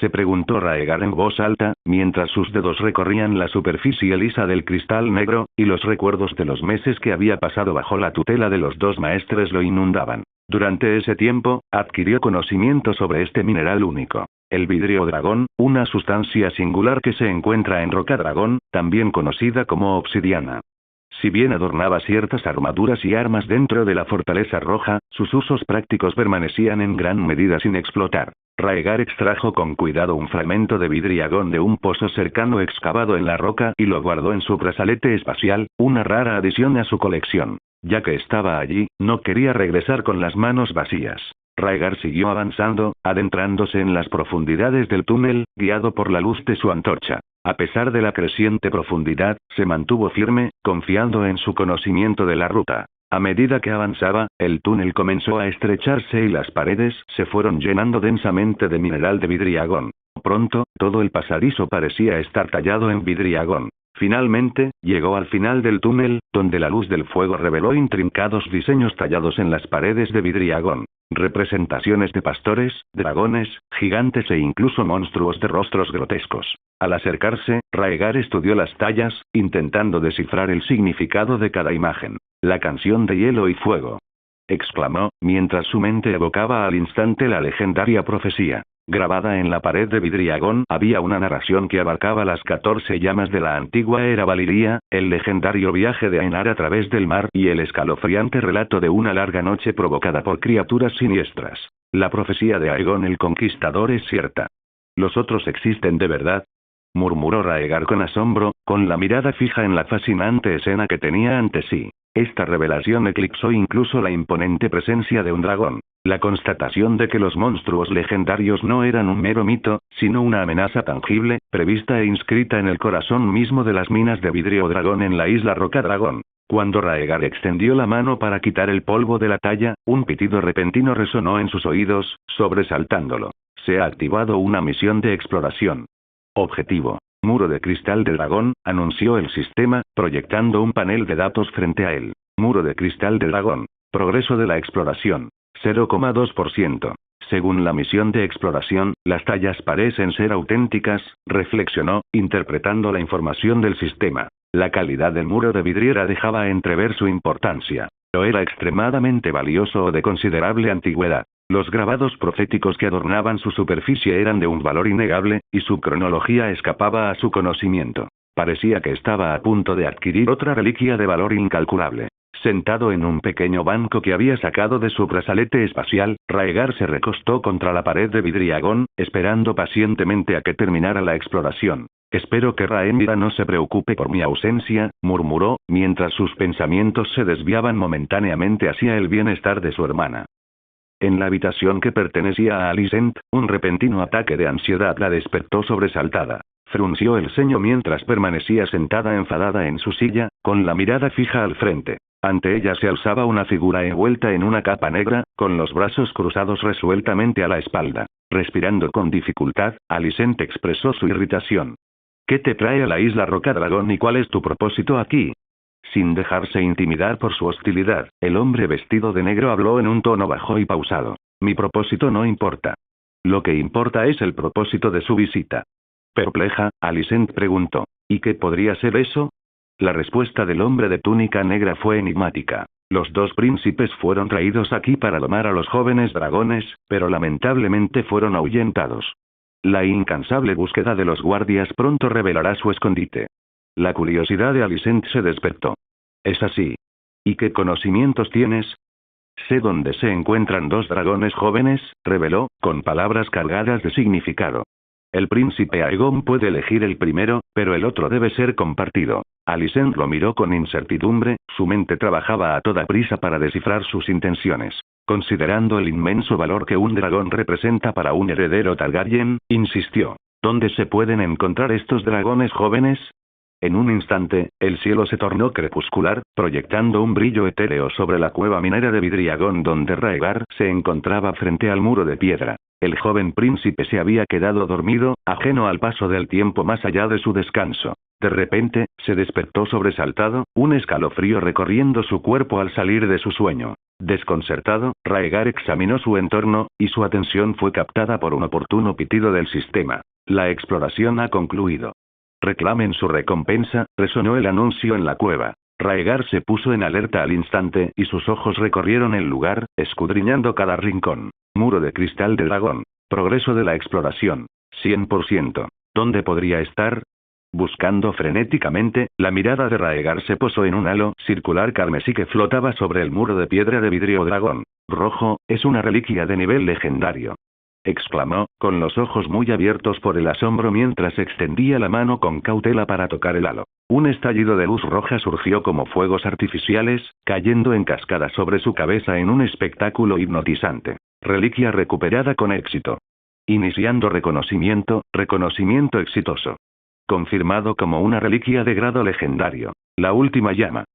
se preguntó Raegar en voz alta, mientras sus dedos recorrían la superficie lisa del cristal negro, y los recuerdos de los meses que había pasado bajo la tutela de los 2 maestres lo inundaban. Durante ese tiempo, adquirió conocimiento sobre este mineral único. El vidrio dragón, una sustancia singular que se encuentra en roca dragón, también conocida como obsidiana. Si bien adornaba ciertas armaduras y armas dentro de la fortaleza roja, sus usos prácticos permanecían en gran medida sin explotar. Raegar extrajo con cuidado un fragmento de vidriagón de un pozo cercano excavado en la roca y lo guardó en su brazalete espacial, una rara adición a su colección. Ya que estaba allí, no quería regresar con las manos vacías. Raegar siguió avanzando, adentrándose en las profundidades del túnel, guiado por la luz de su antorcha. A pesar de la creciente profundidad, se mantuvo firme, confiando en su conocimiento de la ruta. A medida que avanzaba, el túnel comenzó a estrecharse y las paredes se fueron llenando densamente de mineral de vidriagón. Pronto, todo el pasadizo parecía estar tallado en vidriagón. Finalmente, llegó al final del túnel, donde la luz del fuego reveló intrincados diseños tallados en las paredes de vidriagón. Representaciones de pastores, dragones, gigantes e incluso monstruos de rostros grotescos. Al acercarse, Raegar estudió las tallas, intentando descifrar el significado de cada imagen. La canción de hielo y fuego, exclamó, mientras su mente evocaba al instante la legendaria profecía. Grabada en la pared de vidriagón había una narración que abarcaba las 14 llamas de la antigua era valiria, el legendario viaje de Aenar a través del mar y el escalofriante relato de una larga noche provocada por criaturas siniestras. La profecía de Aegon el Conquistador es cierta. ¿Los otros existen de verdad?, murmuró Raegar con asombro, con la mirada fija en la fascinante escena que tenía ante sí. Esta revelación eclipsó incluso la imponente presencia de un dragón. La constatación de que los monstruos legendarios no eran un mero mito, sino una amenaza tangible, prevista e inscrita en el corazón mismo de las minas de vidrio dragón en la isla Roca Dragón. Cuando Raegar extendió la mano para quitar el polvo de la talla, un pitido repentino resonó en sus oídos, sobresaltándolo. Se ha activado una misión de exploración. Objetivo: Muro de cristal de dragón, anunció el sistema, proyectando un panel de datos frente a él. Muro de cristal de dragón. Progreso de la exploración. 0,2%. Según la misión de exploración, las tallas parecen ser auténticas, reflexionó, interpretando la información del sistema. La calidad del muro de vidriera dejaba entrever su importancia. Pero era extremadamente valioso o de considerable antigüedad. Los grabados proféticos que adornaban su superficie eran de un valor innegable, y su cronología escapaba a su conocimiento. Parecía que estaba a punto de adquirir otra reliquia de valor incalculable. Sentado en un pequeño banco que había sacado de su brazalete espacial, Raegar se recostó contra la pared de vidriagón, esperando pacientemente a que terminara la exploración. Espero que Rhaenyra no se preocupe por mi ausencia, murmuró, mientras sus pensamientos se desviaban momentáneamente hacia el bienestar de su hermana. En la habitación que pertenecía a Alicent, un repentino ataque de ansiedad la despertó sobresaltada. Frunció el ceño mientras permanecía sentada enfadada en su silla, con la mirada fija al frente. Ante ella se alzaba una figura envuelta en una capa negra, con los brazos cruzados resueltamente a la espalda. Respirando con dificultad, Alicent expresó su irritación. ¿Qué te trae a la isla Roca Dragón y cuál es tu propósito aquí? Sin dejarse intimidar por su hostilidad, el hombre vestido de negro habló en un tono bajo y pausado. Mi propósito no importa. Lo que importa es el propósito de su visita. Perpleja, Alicent preguntó. ¿Y qué podría ser eso? La respuesta del hombre de túnica negra fue enigmática. Los dos príncipes fueron traídos aquí para domar a los jóvenes dragones, pero lamentablemente fueron ahuyentados. La incansable búsqueda de los guardias pronto revelará su escondite. La curiosidad de Alicent se despertó. ¿Es así? ¿Y qué conocimientos tienes? Sé dónde se encuentran dos dragones jóvenes, reveló, con palabras cargadas de significado. El príncipe Aegon puede elegir el primero, pero el otro debe ser compartido. Alicent lo miró con incertidumbre, su mente trabajaba a toda prisa para descifrar sus intenciones. Considerando el inmenso valor que un dragón representa para un heredero Targaryen, insistió. ¿Dónde se pueden encontrar estos dragones jóvenes? En un instante, el cielo se tornó crepuscular, proyectando un brillo etéreo sobre la cueva minera de vidriagón donde Raegar se encontraba frente al muro de piedra. El joven príncipe se había quedado dormido, ajeno al paso del tiempo más allá de su descanso. De repente, se despertó sobresaltado, un escalofrío recorriendo su cuerpo al salir de su sueño. Desconcertado, Raegar examinó su entorno, y su atención fue captada por un oportuno pitido del sistema. La exploración ha concluido. Reclamen su recompensa, resonó el anuncio en la cueva. Raegar se puso en alerta al instante y sus ojos recorrieron el lugar, escudriñando cada rincón. Muro de cristal de dragón. Progreso de la exploración. 100%. ¿Dónde podría estar? Buscando frenéticamente, la mirada de Raegar se posó en un halo circular carmesí que flotaba sobre el muro de piedra de vidrio dragón. Rojo, es una reliquia de nivel legendario. Exclamó, con los ojos muy abiertos por el asombro mientras extendía la mano con cautela para tocar el halo. Un estallido de luz roja surgió como fuegos artificiales, cayendo en cascada sobre su cabeza en un espectáculo hipnotizante. Reliquia recuperada con éxito. Iniciando reconocimiento exitoso. Confirmado como una reliquia de grado legendario. La última llama.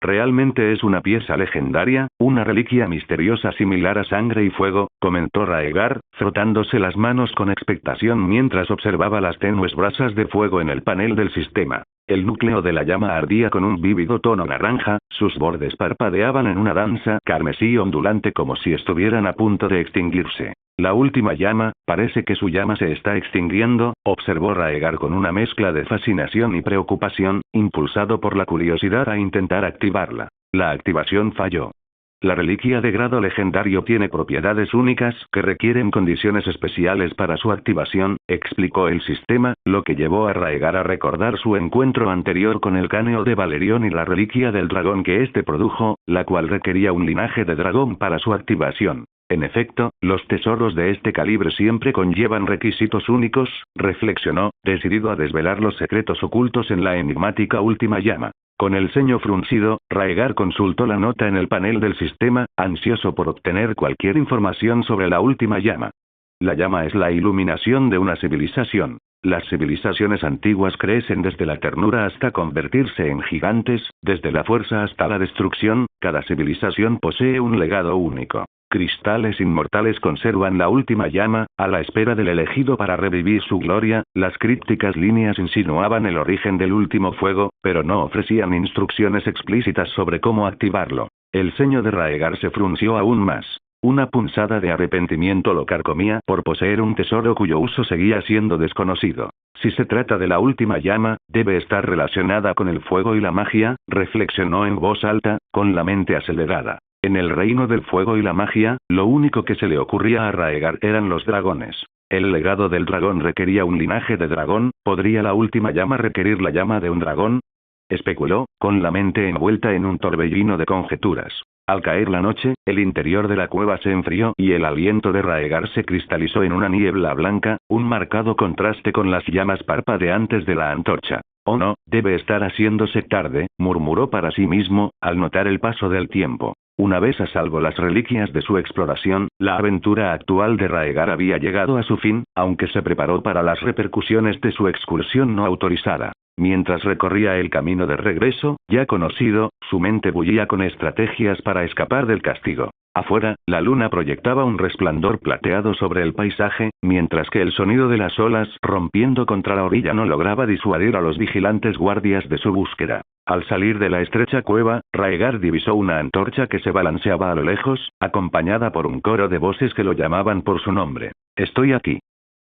Realmente es una pieza legendaria, una reliquia misteriosa similar a sangre y fuego, comentó Raegar, frotándose las manos con expectación mientras observaba las tenues brasas de fuego en el panel del sistema. El núcleo de la llama ardía con un vívido tono naranja, sus bordes parpadeaban en una danza carmesí ondulante como si estuvieran a punto de extinguirse. La última llama, parece que su llama se está extinguiendo, observó Raegar con una mezcla de fascinación y preocupación, impulsado por la curiosidad a intentar activarla. La activación falló. La reliquia de grado legendario tiene propiedades únicas que requieren condiciones especiales para su activación, explicó el sistema, lo que llevó a Raegar a recordar su encuentro anterior con el cráneo de Valerion y la reliquia del dragón que éste produjo, la cual requería un linaje de dragón para su activación. En efecto, los tesoros de este calibre siempre conllevan requisitos únicos, reflexionó, decidido a desvelar los secretos ocultos en la enigmática última llama. Con el ceño fruncido, Raegar consultó la nota en el panel del sistema, ansioso por obtener cualquier información sobre la última llama. La llama es la iluminación de una civilización. Las civilizaciones antiguas crecen desde la ternura hasta convertirse en gigantes, desde la fuerza hasta la destrucción, cada civilización posee un legado único. cristales inmortales conservan la última llama, a la espera del elegido para revivir su gloria. Las crípticas líneas insinuaban el origen del último fuego, pero no ofrecían instrucciones explícitas sobre cómo activarlo. El ceño de Raegar se frunció aún más. Una punzada de arrepentimiento lo carcomía por poseer un tesoro cuyo uso seguía siendo desconocido. Si se trata de la última llama, debe estar relacionada con el fuego y la magia, reflexionó en voz alta, con la mente acelerada. En el reino del fuego y la magia, lo único que se le ocurría a Raegar eran los dragones. El legado del dragón requería un linaje de dragón, ¿podría la última llama requerir la llama de un dragón? Especuló, con la mente envuelta en un torbellino de conjeturas. Al caer la noche, el interior de la cueva se enfrió y el aliento de Raegar se cristalizó en una niebla blanca, un marcado contraste con las llamas parpadeantes de la antorcha. Oh no, debe estar haciéndose tarde, murmuró para sí mismo, al notar el paso del tiempo. Una vez a salvo las reliquias de su exploración, la aventura actual de Raegar había llegado a su fin, aunque se preparó para las repercusiones de su excursión no autorizada. Mientras recorría el camino de regreso, ya conocido, su mente bullía con estrategias para escapar del castigo. Afuera, la luna proyectaba un resplandor plateado sobre el paisaje, mientras que el sonido de las olas rompiendo contra la orilla no lograba disuadir a los vigilantes guardias de su búsqueda. Al salir de la estrecha cueva, Raegar divisó una antorcha que se balanceaba a lo lejos, acompañada por un coro de voces que lo llamaban por su nombre. «Estoy aquí»,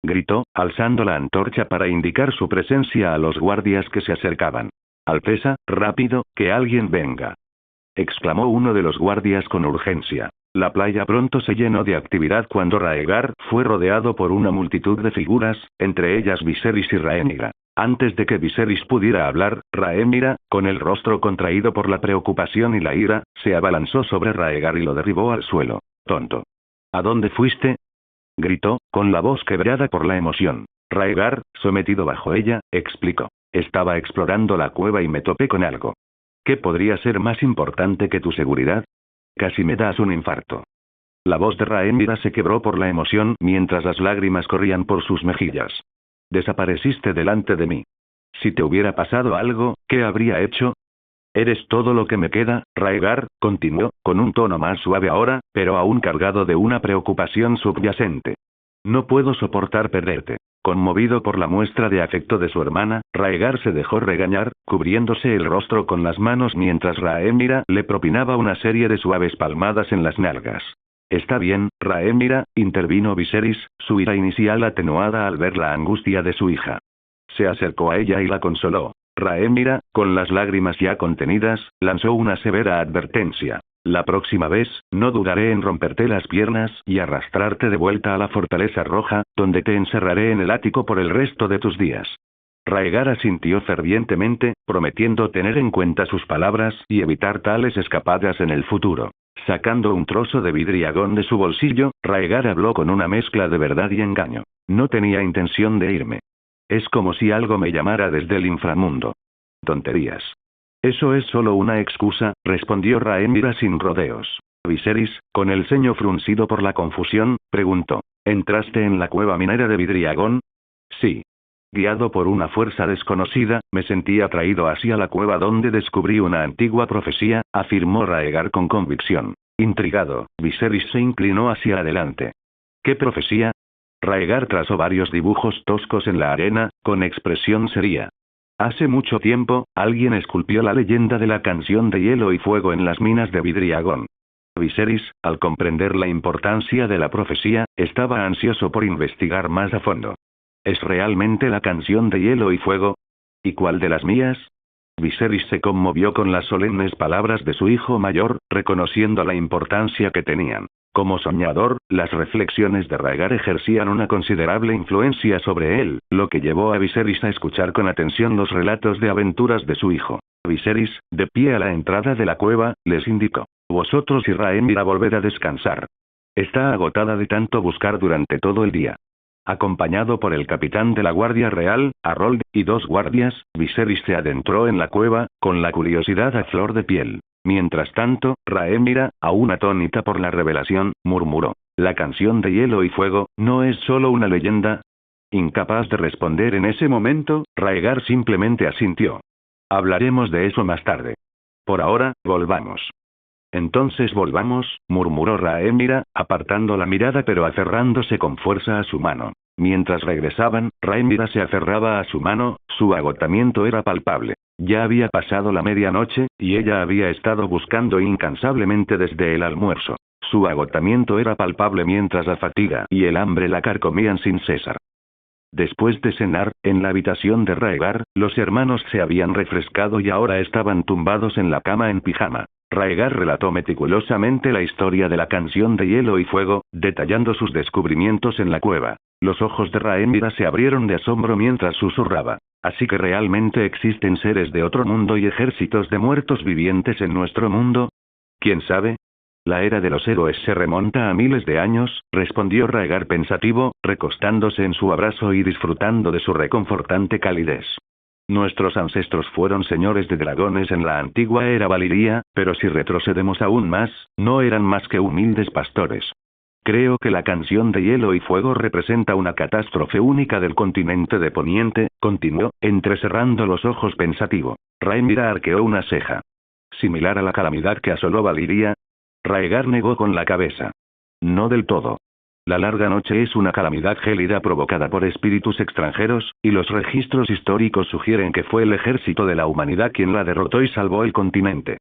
gritó, alzando la antorcha para indicar su presencia a los guardias que se acercaban. «Alteza, rápido, que alguien venga», exclamó uno de los guardias con urgencia. La playa pronto se llenó de actividad cuando Raegar fue rodeado por una multitud de figuras, entre ellas Viserys y Rhaenyra. Antes de que Viserys pudiera hablar, Rhaenyra, con el rostro contraído por la preocupación y la ira, se abalanzó sobre Raegar y lo derribó al suelo. «Tonto. ¿A dónde fuiste?», gritó, con la voz quebrada por la emoción. Raegar, sometido bajo ella, explicó. «Estaba explorando la cueva y me topé con algo. ¿Qué podría ser más importante que tu seguridad? Casi me das un infarto». La voz de Rhaenyra se quebró por la emoción mientras las lágrimas corrían por sus mejillas. «Desapareciste delante de mí. Si te hubiera pasado algo, ¿qué habría hecho?». «Eres todo lo que me queda», Raegar continuó, con un tono más suave ahora, pero aún cargado de una preocupación subyacente. «No puedo soportar perderte». Conmovido por la muestra de afecto de su hermana, Raegar se dejó regañar, cubriéndose el rostro con las manos mientras Rhaenyra le propinaba una serie de suaves palmadas en las nalgas. «Está bien, Rhaenyra», intervino Viserys, su ira inicial atenuada al ver la angustia de su hija. Se acercó a ella y la consoló. Rhaenyra, con las lágrimas ya contenidas, lanzó una severa advertencia. «La próxima vez, no dudaré en romperte las piernas y arrastrarte de vuelta a la fortaleza roja, donde te encerraré en el ático por el resto de tus días». Raegar asintió fervientemente, prometiendo tener en cuenta sus palabras y evitar tales escapadas en el futuro. Sacando un trozo de vidriagón de su bolsillo, Raegar habló con una mezcla de verdad y engaño. «No tenía intención de irme. Es como si algo me llamara desde el inframundo». «Tonterías. Eso es solo una excusa», respondió Rhaenyra sin rodeos. Viserys, con el ceño fruncido por la confusión, preguntó. «¿Entraste en la cueva minera de vidriagón?». «Sí. Guiado por una fuerza desconocida, me sentí atraído hacia la cueva donde descubrí una antigua profecía», afirmó Raegar con convicción. Intrigado, Viserys se inclinó hacia adelante. «¿Qué profecía?». Raegar trazó varios dibujos toscos en la arena, con expresión seria. «Hace mucho tiempo, alguien esculpió la leyenda de la canción de hielo y fuego en las minas de vidriagón». Viserys, al comprender la importancia de la profecía, estaba ansioso por investigar más a fondo. «¿Es realmente la canción de hielo y fuego? ¿Y cuál de las mías?». Viserys se conmovió con las solemnes palabras de su hijo mayor, reconociendo la importancia que tenían. Como soñador, las reflexiones de Raegar ejercían una considerable influencia sobre él, lo que llevó a Viserys a escuchar con atención los relatos de aventuras de su hijo. Viserys, de pie a la entrada de la cueva, les indicó. «Vosotros y Rhaenyra volved a descansar. Está agotada de tanto buscar durante todo el día». Acompañado por el capitán de la Guardia Real, Harold, y 2 guardias, Viserys se adentró en la cueva, con la curiosidad a flor de piel. Mientras tanto, Rhaenyra, aún atónita por la revelación, murmuró. «La canción de hielo y fuego, ¿no es solo una leyenda?». Incapaz de responder en ese momento, Raegar simplemente asintió. «Hablaremos de eso más tarde. Por ahora, volvamos». Entonces volvamos, murmuró Rhaenyra, apartando la mirada pero aferrándose con fuerza a su mano. Mientras regresaban, Rhaenyra se aferraba a su mano, su agotamiento era palpable. Ya había pasado la medianoche, y ella había estado buscando incansablemente desde el almuerzo. Su agotamiento era palpable mientras la fatiga y el hambre la carcomían sin cesar. Después de cenar, en la habitación de Rhaegar, los hermanos se habían refrescado y ahora estaban tumbados en la cama en pijama. Rhaegar relató meticulosamente la historia de la canción de Hielo y Fuego, detallando sus descubrimientos en la cueva. Los ojos de Rhaenyra se abrieron de asombro mientras susurraba. ¿Así que realmente existen seres de otro mundo y ejércitos de muertos vivientes en nuestro mundo? ¿Quién sabe? La era de los héroes se remonta a miles de años, respondió Rhaegar pensativo, recostándose en su abrazo y disfrutando de su reconfortante calidez. Nuestros ancestros fueron señores de dragones en la antigua era Valiria, pero si retrocedemos aún más, no eran más que humildes pastores. Creo que la canción de Hielo y Fuego representa una catástrofe única del continente de Poniente, continuó, entrecerrando los ojos pensativo. Rhaenyra arqueó una ceja. ¿Similar a la calamidad que asoló Valiria? Rhaegar negó con la cabeza. No del todo. La larga noche es una calamidad gélida provocada por espíritus extranjeros, y los registros históricos sugieren que fue el ejército de la humanidad quien la derrotó y salvó el continente.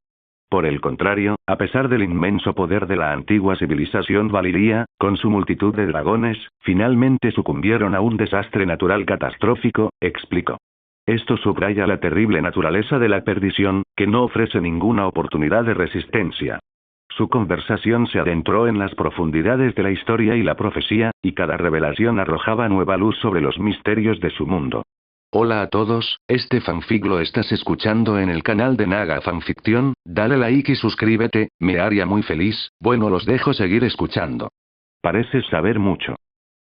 Por el contrario, a pesar del inmenso poder de la antigua civilización valiria, con su multitud de dragones, finalmente sucumbieron a un desastre natural catastrófico, explicó. Esto subraya la terrible naturaleza de la perdición, que no ofrece ninguna oportunidad de resistencia. Su conversación se adentró en las profundidades de la historia y la profecía, y cada revelación arrojaba nueva luz sobre los misterios de su mundo. Hola a todos, este fanfic lo estás escuchando en el canal de Naga Fanfiction, dale like y suscríbete, me haría muy feliz, bueno los dejo seguir escuchando. Pareces saber mucho.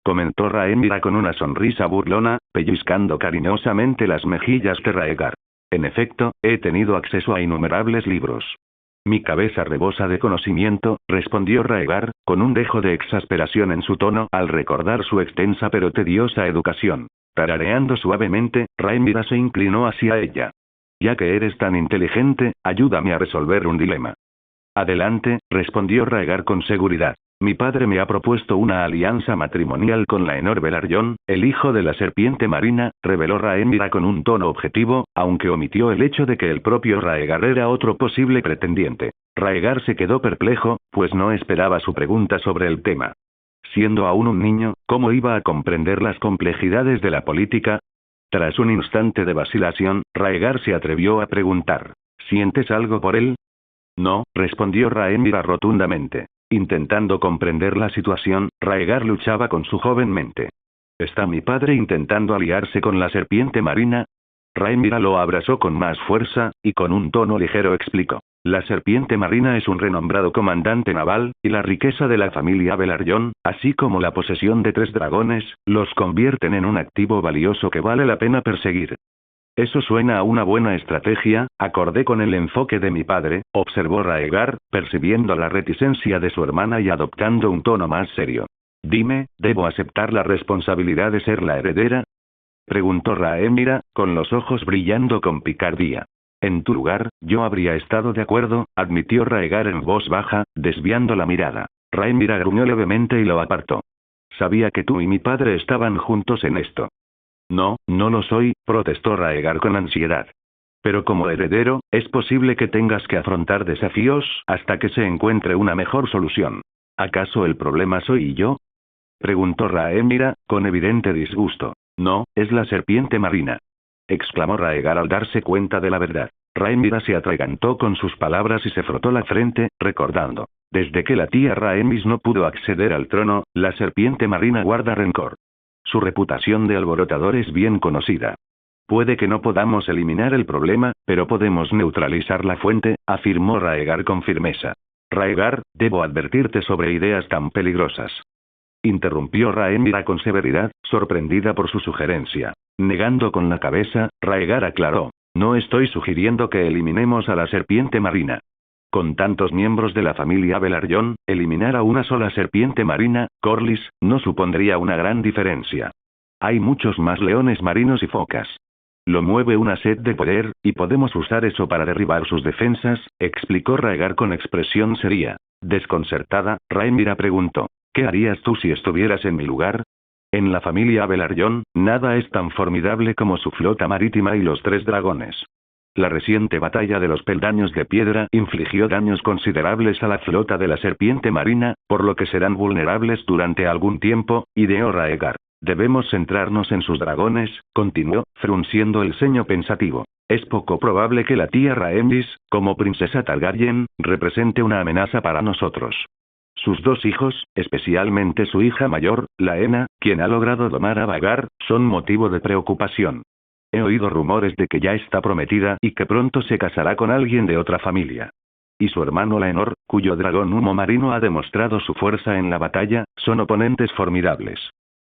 Comentó Rhaenyra con una sonrisa burlona, pellizcando cariñosamente las mejillas de Rhaegar. En efecto, he tenido acceso a innumerables libros. Mi cabeza rebosa de conocimiento, respondió Rhaegar, con un dejo de exasperación en su tono al recordar su extensa pero tediosa educación. Tarareando suavemente, Rhaenyra se inclinó hacia ella. Ya que eres tan inteligente, ayúdame a resolver un dilema. Adelante, respondió Rhaegar con seguridad. Mi padre me ha propuesto una alianza matrimonial con Laenor Velaryon, el hijo de la serpiente marina, reveló Rhaenyra con un tono objetivo, aunque omitió el hecho de que el propio Rhaegar era otro posible pretendiente. Rhaegar se quedó perplejo, pues no esperaba su pregunta sobre el tema. Siendo aún un niño, ¿cómo iba a comprender las complejidades de la política? Tras un instante de vacilación, Rhaegar se atrevió a preguntar, ¿sientes algo por él? No, respondió Rhaenyra rotundamente. Intentando comprender la situación, Rhaegar luchaba con su joven mente. ¿Está mi padre intentando aliarse con la serpiente marina? Rhaenyra lo abrazó con más fuerza, y con un tono ligero explicó. La serpiente marina es un renombrado comandante naval, y la riqueza de la familia Velaryon, así como la posesión de 3 dragones, los convierten en un activo valioso que vale la pena perseguir. Eso suena a una buena estrategia, acordé con el enfoque de mi padre, observó Rhaegar, percibiendo la reticencia de su hermana y adoptando un tono más serio. Dime, ¿debo aceptar la responsabilidad de ser la heredera? Preguntó Rhaenyra, con los ojos brillando con picardía. En tu lugar, yo habría estado de acuerdo, admitió Rhaegar en voz baja, desviando la mirada. Rhaenyra gruñó levemente y lo apartó. Sabía que tú y mi padre estaban juntos en esto. No, no lo soy, protestó Rhaegar con ansiedad. Pero como heredero, es posible que tengas que afrontar desafíos, hasta que se encuentre una mejor solución. ¿Acaso el problema soy yo? Preguntó Rhaenyra, con evidente disgusto. No, es la serpiente marina. Exclamó Rhaegar al darse cuenta de la verdad. Rhaenyra se atragantó con sus palabras y se frotó la frente, recordando. Desde que la tía Rhaenys no pudo acceder al trono, la serpiente marina guarda rencor. Su reputación de alborotador es bien conocida. Puede que no podamos eliminar el problema, pero podemos neutralizar la fuente, afirmó Rhaegar con firmeza. Rhaegar, debo advertirte sobre ideas tan peligrosas. Interrumpió Rhaenyra con severidad, sorprendida por su sugerencia. Negando con la cabeza, Rhaegar aclaró. No estoy sugiriendo que eliminemos a la serpiente marina. Con tantos miembros de la familia Velaryon, eliminar a una sola serpiente marina, Corlys, no supondría una gran diferencia. Hay muchos más leones marinos y focas. Lo mueve una sed de poder, y podemos usar eso para derribar sus defensas, explicó Raegar con expresión seria. Desconcertada, Rhaenyra preguntó, ¿qué harías tú si estuvieras en mi lugar? En la familia Velaryon, nada es tan formidable como su flota marítima y los 3 dragones. La reciente batalla de los peldaños de piedra infligió daños considerables a la flota de la serpiente marina, por lo que serán vulnerables durante algún tiempo, ideó Raegar. Debemos centrarnos en sus dragones, continuó, frunciendo el ceño pensativo. Es poco probable que la tía Rhaenys, como princesa Targaryen, represente una amenaza para nosotros. Sus 2 hijos, especialmente su hija mayor, Laena, quien ha logrado domar a Vhagar, son motivo de preocupación. He oído rumores de que ya está prometida y que pronto se casará con alguien de otra familia. Y su hermano Laenor, cuyo dragón humo marino ha demostrado su fuerza en la batalla, son oponentes formidables.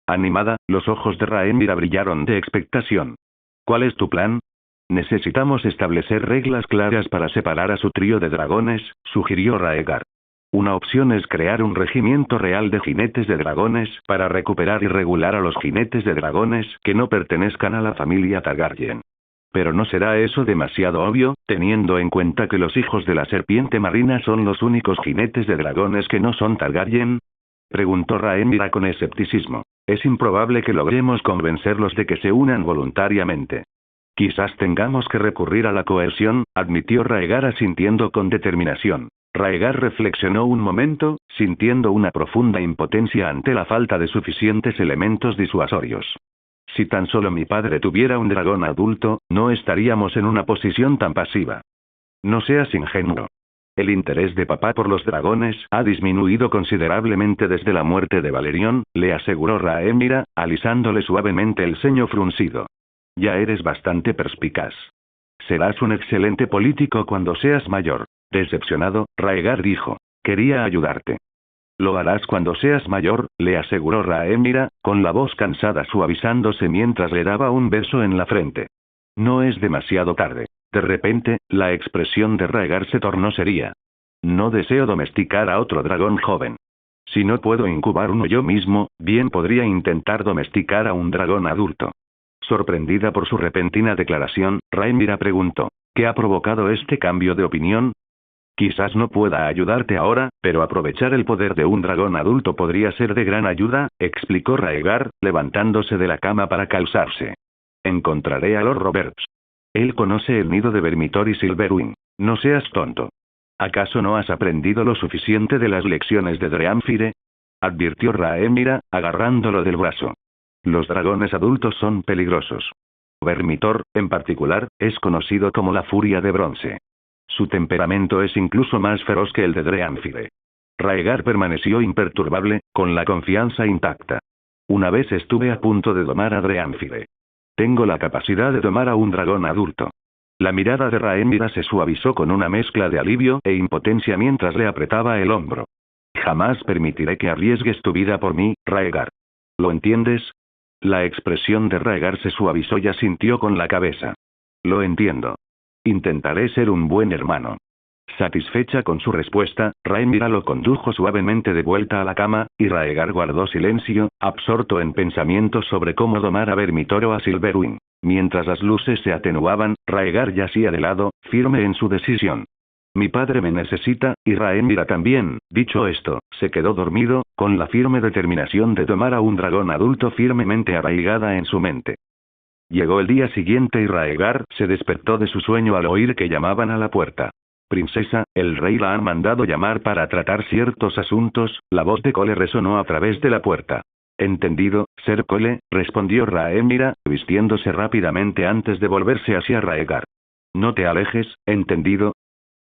Animada, los ojos de Rhaenyra brillaron de expectación. ¿Cuál es tu plan? Necesitamos establecer reglas claras para separar a su trío de dragones, sugirió Raegar. Una opción es crear un regimiento real de jinetes de dragones para recuperar y regular a los jinetes de dragones que no pertenezcan a la familia Targaryen. Pero ¿no será eso demasiado obvio, teniendo en cuenta que los hijos de la serpiente marina son los únicos jinetes de dragones que no son Targaryen? Preguntó Rhaenyra con escepticismo. Es improbable que logremos convencerlos de que se unan voluntariamente. Quizás tengamos que recurrir a la coerción, admitió Raegar asintiendo con determinación. Raegar reflexionó un momento, sintiendo una profunda impotencia ante la falta de suficientes elementos disuasorios. Si tan solo mi padre tuviera un dragón adulto, no estaríamos en una posición tan pasiva. No seas ingenuo. El interés de papá por los dragones ha disminuido considerablemente desde la muerte de Valerion, le aseguró Rhaenyra, alisándole suavemente el ceño fruncido. Ya eres bastante perspicaz. Serás un excelente político cuando seas mayor. Decepcionado, Raegar dijo. Quería ayudarte. Lo harás cuando seas mayor, le aseguró Rhaenyra, con la voz cansada suavizándose mientras le daba un beso en la frente. No es demasiado tarde. De repente, la expresión de Raegar se tornó seria. No deseo domesticar a otro dragón joven. Si no puedo incubar uno yo mismo, bien podría intentar domesticar a un dragón adulto. Sorprendida por su repentina declaración, Rhaenyra preguntó, ¿qué ha provocado este cambio de opinión? Quizás no pueda ayudarte ahora, pero aprovechar el poder de un dragón adulto podría ser de gran ayuda, explicó Raegar, levantándose de la cama para calzarse. Encontraré a Lord Roberts. Él conoce el nido de Vermitor y Silverwing. No seas tonto. ¿Acaso no has aprendido lo suficiente de las lecciones de Dreamfire? Advirtió Rhaenyra, agarrándolo del brazo. Los dragones adultos son peligrosos. Vermitor, en particular, es conocido como la Furia de Bronce. Su temperamento es incluso más feroz que el de Dreamfire. Raegar permaneció imperturbable, con la confianza intacta. Una vez estuve a punto de domar a Dreamfire. Tengo la capacidad de domar a un dragón adulto. La mirada de Rhaenyra se suavizó con una mezcla de alivio e impotencia mientras le apretaba el hombro. Jamás permitiré que arriesgues tu vida por mí, Raegar. ¿Lo entiendes? La expresión de Raegar se suavizó y asintió con la cabeza. Lo entiendo. Intentaré ser un buen hermano. Satisfecha con su respuesta, Rhaenyra lo condujo suavemente de vuelta a la cama, y Raegar guardó silencio, absorto en pensamientos sobre cómo domar a Vermitor o a Silverwing. Mientras las luces se atenuaban, Raegar yacía de lado, firme en su decisión. Mi padre me necesita, y Rhaenyra también. Dicho esto, se quedó dormido, con la firme determinación de domar a un dragón adulto firmemente arraigada en su mente. Llegó el día siguiente y Raegar se despertó de su sueño al oír que llamaban a la puerta. Princesa, el rey la han mandado llamar para tratar ciertos asuntos. La voz de Cole resonó a través de la puerta. Entendido, Ser Cole, respondió Rhaenyra, vistiéndose rápidamente antes de volverse hacia Raegar. No te alejes, ¿entendido?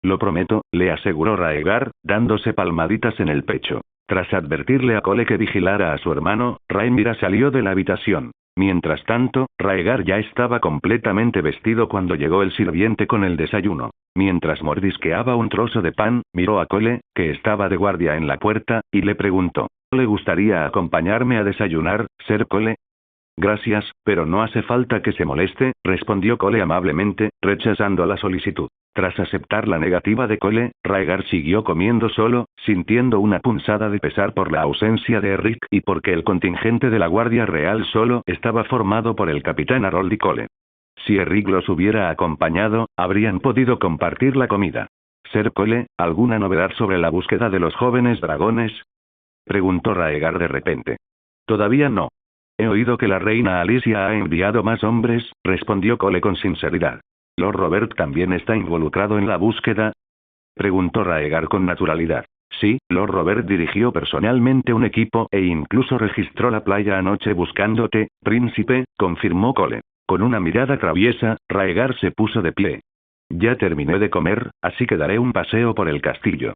Lo prometo, le aseguró Raegar, dándose palmaditas en el pecho. Tras advertirle a Cole que vigilara a su hermano, Rhaenyra salió de la habitación. Mientras tanto, Raegar ya estaba completamente vestido cuando llegó el sirviente con el desayuno. Mientras mordisqueaba un trozo de pan, miró a Cole, que estaba de guardia en la puerta, y le preguntó, ¿le gustaría acompañarme a desayunar, Ser Cole? Gracias, pero no hace falta que se moleste, respondió Cole amablemente, rechazando la solicitud. Tras aceptar la negativa de Cole, Raegar siguió comiendo solo, sintiendo una punzada de pesar por la ausencia de Rick y porque el contingente de la Guardia Real solo estaba formado por el capitán Harold y Cole. Si Eric los hubiera acompañado, habrían podido compartir la comida. Ser Cole, ¿alguna novedad sobre la búsqueda de los jóvenes dragones? Preguntó Raegar de repente. Todavía no. He oído que la reina Alicia ha enviado más hombres, respondió Cole con sinceridad. ¿Lord Robert también está involucrado en la búsqueda? Preguntó Raegar con naturalidad. Sí, Lord Robert dirigió personalmente un equipo e incluso registró la playa anoche buscándote, príncipe, confirmó Cole. Con una mirada traviesa, Raegar se puso de pie. Ya terminé de comer, así que daré un paseo por el castillo.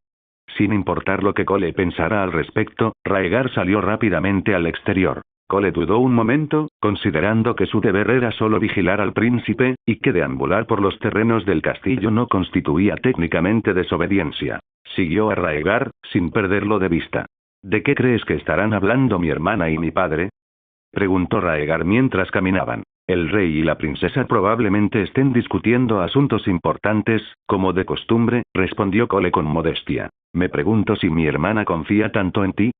Sin importar lo que Cole pensara al respecto, Raegar salió rápidamente al exterior. Cole dudó un momento, considerando que su deber era solo vigilar al príncipe, y que deambular por los terrenos del castillo no constituía técnicamente desobediencia. Siguió a Raegar, sin perderlo de vista. ¿De qué crees que estarán hablando mi hermana y mi padre? Preguntó Raegar mientras caminaban. El rey y la princesa probablemente estén discutiendo asuntos importantes, como de costumbre, respondió Cole con modestia. Me pregunto si mi hermana confía tanto en ti.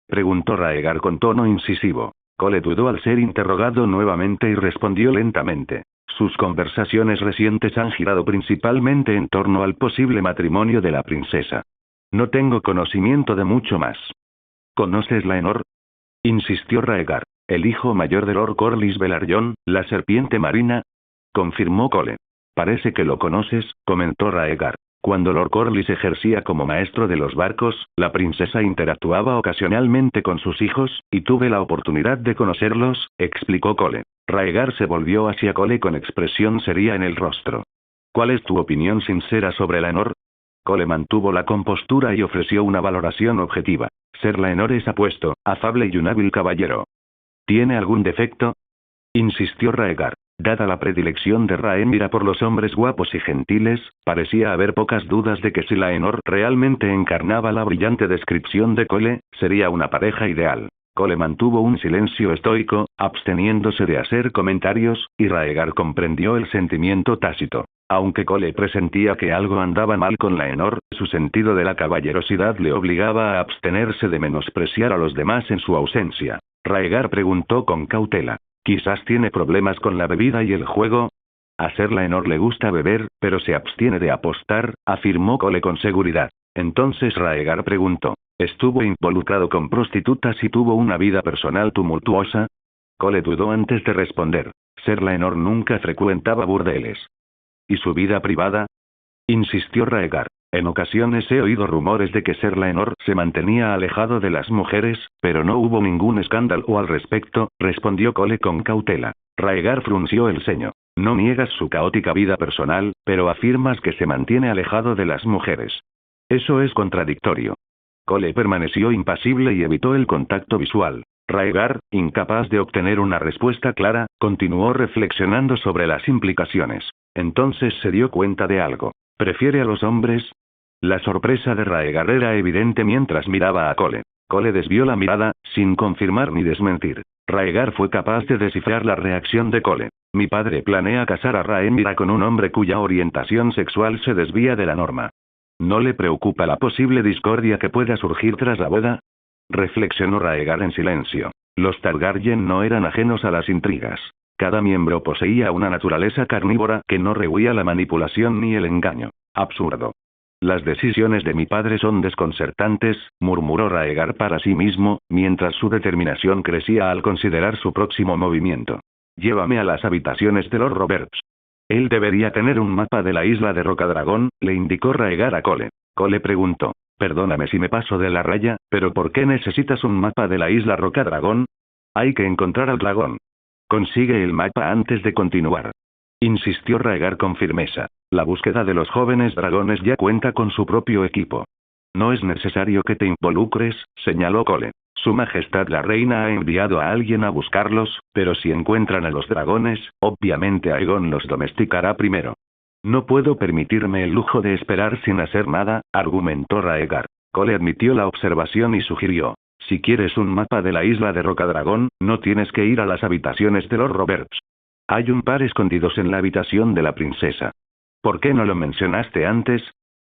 Preguntó Raegar con tono incisivo. Cole dudó al ser interrogado nuevamente y respondió lentamente. Sus conversaciones recientes han girado principalmente en torno al posible matrimonio de la princesa. No tengo conocimiento de mucho más. ¿Conoces Laenor? Insistió Raegar. El hijo mayor de Lord Corlys Velaryon, la serpiente marina. Confirmó Cole. Parece que lo conoces, comentó Raegar. Cuando Lord Corlys ejercía como maestro de los barcos, la princesa interactuaba ocasionalmente con sus hijos, y tuve la oportunidad de conocerlos, explicó Cole. Raegar se volvió hacia Cole con expresión seria en el rostro. ¿Cuál es tu opinión sincera sobre Laenor? Cole mantuvo la compostura y ofreció una valoración objetiva. Ser Laenor es apuesto, afable y un hábil caballero. ¿Tiene algún defecto? Insistió Raegar. Dada la predilección de Rhaenyra por los hombres guapos y gentiles, parecía haber pocas dudas de que si Laenor realmente encarnaba la brillante descripción de Cole, sería una pareja ideal. Cole mantuvo un silencio estoico, absteniéndose de hacer comentarios, y Raegar comprendió el sentimiento tácito. Aunque Cole presentía que algo andaba mal con Laenor, su sentido de la caballerosidad le obligaba a abstenerse de menospreciar a los demás en su ausencia. Raegar preguntó con cautela. ¿Quizás tiene problemas con la bebida y el juego? A Ser Laenor le gusta beber, pero se abstiene de apostar, afirmó Cole con seguridad. Entonces Raegar preguntó. ¿Estuvo involucrado con prostitutas y tuvo una vida personal tumultuosa? Cole dudó antes de responder. Ser Laenor nunca frecuentaba burdeles. ¿Y su vida privada? Insistió Raegar. En ocasiones he oído rumores de que Ser Laenor se mantenía alejado de las mujeres, pero no hubo ningún escándalo al respecto, respondió Cole con cautela. Raegar frunció el ceño. No niegas su caótica vida personal, pero afirmas que se mantiene alejado de las mujeres. Eso es contradictorio. Cole permaneció impasible y evitó el contacto visual. Raegar, incapaz de obtener una respuesta clara, continuó reflexionando sobre las implicaciones. Entonces se dio cuenta de algo. ¿Prefiere a los hombres? La sorpresa de Raegar era evidente mientras miraba a Cole. Cole desvió la mirada, sin confirmar ni desmentir. Raegar fue capaz de descifrar la reacción de Cole. Mi padre planea casar a Rhaenyra con un hombre cuya orientación sexual se desvía de la norma. ¿No le preocupa la posible discordia que pueda surgir tras la boda? Reflexionó Raegar en silencio. Los Targaryen no eran ajenos a las intrigas. Cada miembro poseía una naturaleza carnívora que no rehuía la manipulación ni el engaño. Absurdo. Las decisiones de mi padre son desconcertantes, murmuró Raegar para sí mismo, mientras su determinación crecía al considerar su próximo movimiento. Llévame a las habitaciones de Lord Roberts. Él debería tener un mapa de la isla de Rocadragón, le indicó Raegar a Cole. Cole preguntó. Perdóname si me paso de la raya, pero ¿por qué necesitas un mapa de la isla Rocadragón? Hay que encontrar al dragón. Consigue el mapa antes de continuar. Insistió Raegar con firmeza. La búsqueda de los jóvenes dragones ya cuenta con su propio equipo. No es necesario que te involucres, señaló Cole. Su Majestad la Reina ha enviado a alguien a buscarlos, pero si encuentran a los dragones, obviamente Aegon los domesticará primero. No puedo permitirme el lujo de esperar sin hacer nada, argumentó Raegar. Cole admitió la observación y sugirió. Si quieres un mapa de la isla de Rocadragón, no tienes que ir a las habitaciones de Lord Roberts. Hay un par escondidos en la habitación de la princesa. ¿Por qué no lo mencionaste antes?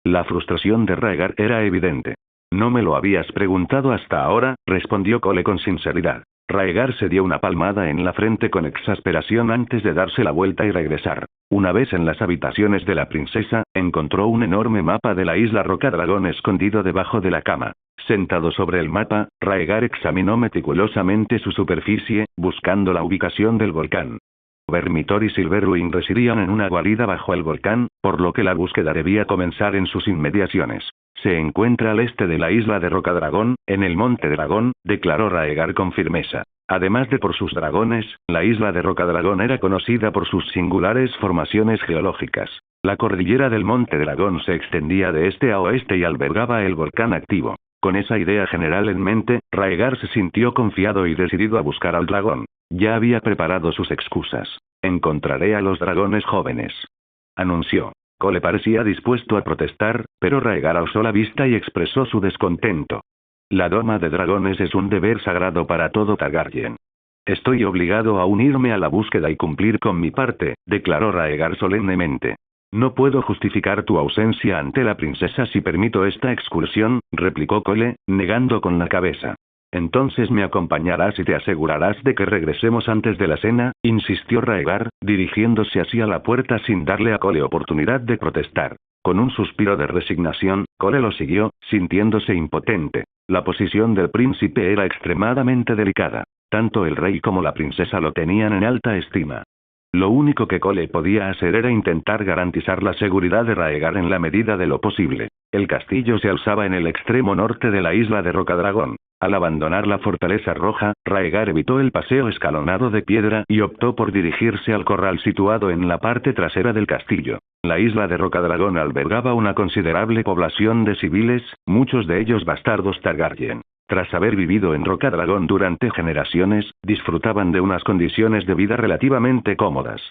La frustración de Raegar era evidente. No me lo habías preguntado hasta ahora, respondió Cole con sinceridad. Raegar se dio una palmada en la frente con exasperación antes de darse la vuelta y regresar. Una vez en las habitaciones de la princesa, encontró un enorme mapa de la isla Rocadragón escondido debajo de la cama. Sentado sobre el mapa, Raegar examinó meticulosamente su superficie, buscando la ubicación del volcán. Vermitor y Silverwing residían en una guarida bajo el volcán, por lo que la búsqueda debía comenzar en sus inmediaciones. Se encuentra al este de la isla de Rocadragón, en el Monte Dragón, declaró Raegar con firmeza. Además de por sus dragones, la isla de Rocadragón era conocida por sus singulares formaciones geológicas. La cordillera del Monte Dragón se extendía de este a oeste y albergaba el volcán activo. Con esa idea general en mente, Raegar se sintió confiado y decidido a buscar al dragón. Ya había preparado sus excusas. Encontraré a los dragones jóvenes, anunció. Cole parecía dispuesto a protestar, pero Raegar alzó la vista y expresó su descontento. La doma de dragones es un deber sagrado para todo Targaryen. Estoy obligado a unirme a la búsqueda y cumplir con mi parte, declaró Raegar solemnemente. No puedo justificar tu ausencia ante la princesa si permito esta excursión, replicó Cole, negando con la cabeza. Entonces me acompañarás y te asegurarás de que regresemos antes de la cena, insistió Raegar, dirigiéndose hacia la puerta sin darle a Cole oportunidad de protestar. Con un suspiro de resignación, Cole lo siguió, sintiéndose impotente. La posición del príncipe era extremadamente delicada. Tanto el rey como la princesa lo tenían en alta estima. Lo único que Cole podía hacer era intentar garantizar la seguridad de Raegar en la medida de lo posible. El castillo se alzaba en el extremo norte de la isla de Rocadragón. Al abandonar la fortaleza roja, Raegar evitó el paseo escalonado de piedra y optó por dirigirse al corral situado en la parte trasera del castillo. La isla de Rocadragón albergaba una considerable población de civiles, muchos de ellos bastardos Targaryen. Tras haber vivido en Rocadragón durante generaciones, disfrutaban de unas condiciones de vida relativamente cómodas.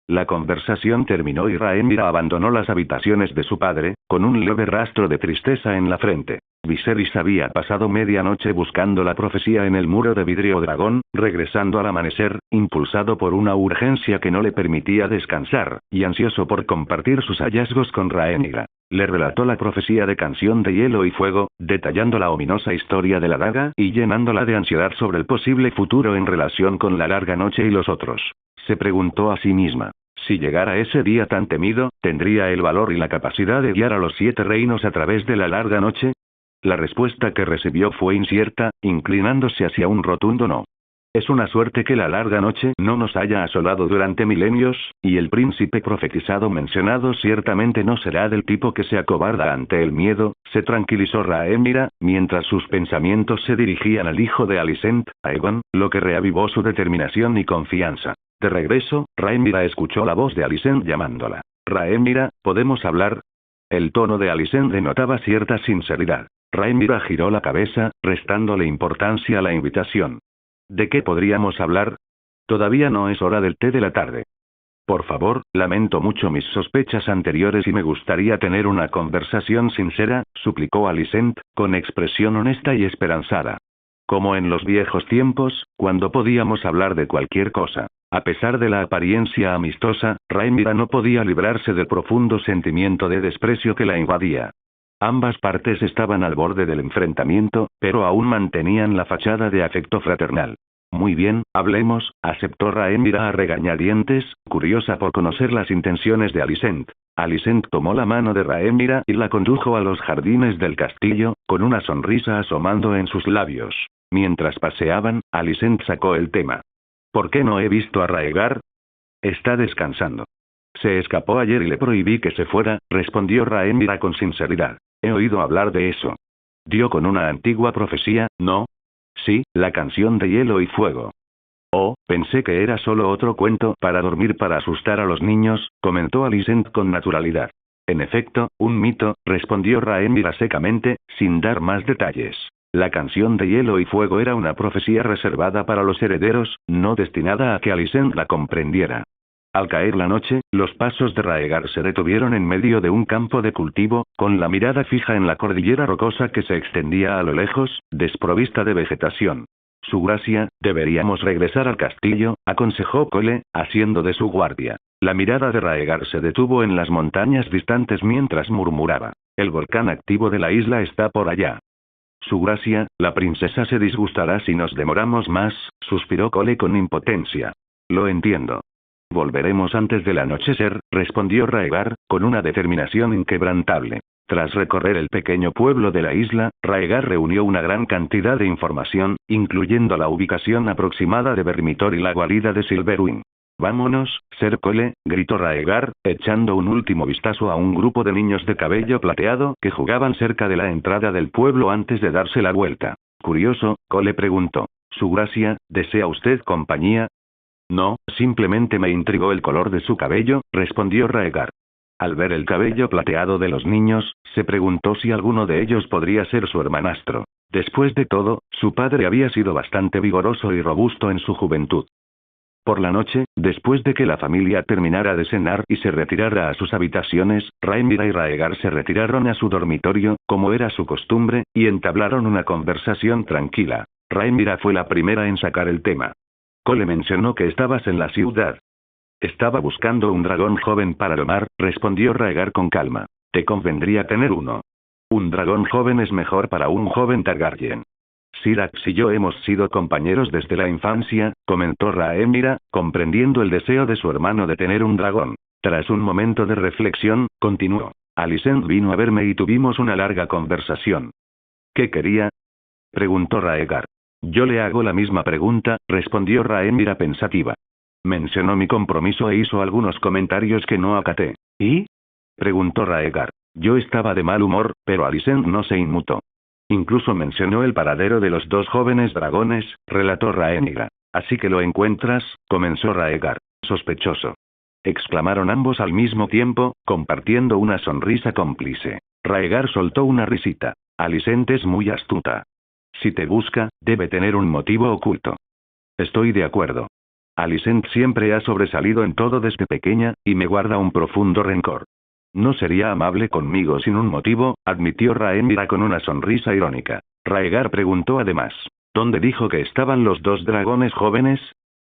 La conversación terminó y Rhaenyra abandonó las habitaciones de su padre, con un leve rastro de tristeza en la frente. Viserys había pasado medianoche buscando la profecía en el muro de vidrio dragón, regresando al amanecer, impulsado por una urgencia que no le permitía descansar, y ansioso por compartir sus hallazgos con Rhaenyra. Le relató la profecía de Canción de Hielo y Fuego, detallando la ominosa historia de la daga y llenándola de ansiedad sobre el posible futuro en relación con la larga noche y los otros. Se preguntó a sí misma. Si llegara ese día tan temido, ¿tendría el valor y la capacidad de guiar a los 7 reinos a través de la larga noche? La respuesta que recibió fue incierta, inclinándose hacia un rotundo no. Es una suerte que la larga noche no nos haya asolado durante milenios, y el príncipe profetizado mencionado ciertamente no será del tipo que se acobarda ante el miedo, se tranquilizó Rhaenyra, mientras sus pensamientos se dirigían al hijo de Alicent, Aegon, lo que reavivó su determinación y confianza. De regreso, Rhaenyra escuchó la voz de Alicent llamándola. Rhaenyra, ¿podemos hablar? El tono de Alicent denotaba cierta sinceridad. Rhaenyra giró la cabeza, restándole importancia a la invitación. ¿De qué podríamos hablar? Todavía no es hora del té de la tarde. Por favor, lamento mucho mis sospechas anteriores y me gustaría tener una conversación sincera, suplicó Alicent, con expresión honesta y esperanzada. Como en los viejos tiempos, cuando podíamos hablar de cualquier cosa. A pesar de la apariencia amistosa, Rhaenyra no podía librarse del profundo sentimiento de desprecio que la invadía. Ambas partes estaban al borde del enfrentamiento, pero aún mantenían la fachada de afecto fraternal. Muy bien, hablemos, aceptó Rhaenyra a regañadientes, curiosa por conocer las intenciones de Alicent. Alicent tomó la mano de Rhaenyra y la condujo a los jardines del castillo, con una sonrisa asomando en sus labios. Mientras paseaban, Alicent sacó el tema. ¿Por qué no he visto a Raegar? Está descansando. Se escapó ayer y le prohibí que se fuera, respondió Rhaenyra con sinceridad. He oído hablar de eso. Dio con una antigua profecía, ¿no? Sí, la Canción de Hielo y Fuego. Oh, pensé que era solo otro cuento para dormir para asustar a los niños, comentó Alicent con naturalidad. En efecto, un mito, respondió Rhaenyra secamente, sin dar más detalles. La Canción de Hielo y Fuego era una profecía reservada para los herederos, no destinada a que Alicent la comprendiera. Al caer la noche, los pasos de Raegar se detuvieron en medio de un campo de cultivo, con la mirada fija en la cordillera rocosa que se extendía a lo lejos, desprovista de vegetación. Su gracia, deberíamos regresar al castillo, aconsejó Cole, haciendo de su guardia. La mirada de Raegar se detuvo en las montañas distantes mientras murmuraba. El volcán activo de la isla está por allá. Su gracia, la princesa se disgustará si nos demoramos más, suspiró Cole con impotencia. Lo entiendo. Volveremos antes del anochecer, respondió Raegar, con una determinación inquebrantable. Tras recorrer el pequeño pueblo de la isla, Raegar reunió una gran cantidad de información, incluyendo la ubicación aproximada de Vermithor y la guarida de Silverwing. Vámonos, Ser Cole, gritó Raegar, echando un último vistazo a un grupo de niños de cabello plateado que jugaban cerca de la entrada del pueblo antes de darse la vuelta. Curioso, Cole preguntó. Su gracia, ¿desea usted compañía? No, simplemente me intrigó el color de su cabello, respondió Raegar. Al ver el cabello plateado de los niños, se preguntó si alguno de ellos podría ser su hermanastro. Después de todo, su padre había sido bastante vigoroso y robusto en su juventud. Por la noche, después de que la familia terminara de cenar y se retirara a sus habitaciones, Rhaenyra y Raegar se retiraron a su dormitorio, como era su costumbre, y entablaron una conversación tranquila. Rhaenyra fue la primera en sacar el tema. Cole mencionó que estabas en la ciudad. Estaba buscando un dragón joven para domar, respondió Raegar con calma. Te convendría tener uno. Un dragón joven es mejor para un joven Targaryen. Syrax y yo hemos sido compañeros desde la infancia, comentó Rhaenyra, comprendiendo el deseo de su hermano de tener un dragón. Tras un momento de reflexión, continuó. Alicent vino a verme y tuvimos una larga conversación. ¿Qué quería? Preguntó Raegar. Yo le hago la misma pregunta, respondió Rhaenyra pensativa. Mencionó mi compromiso e hizo algunos comentarios que no acaté. ¿Y? Preguntó Raegar. Yo estaba de mal humor, pero Alicent no se inmutó. Incluso mencionó el paradero de los dos jóvenes dragones, relató Rhaenyra. Así que lo encuentras, comenzó Raegar. Sospechoso. Exclamaron ambos al mismo tiempo, compartiendo una sonrisa cómplice. Raegar soltó una risita. Alicent es muy astuta. Si te busca, debe tener un motivo oculto. Estoy de acuerdo. Alicent siempre ha sobresalido en todo desde pequeña, y me guarda un profundo rencor. No sería amable conmigo sin un motivo, admitió Rhaenyra con una sonrisa irónica. Raegar preguntó además. ¿Dónde dijo que estaban los dos dragones jóvenes?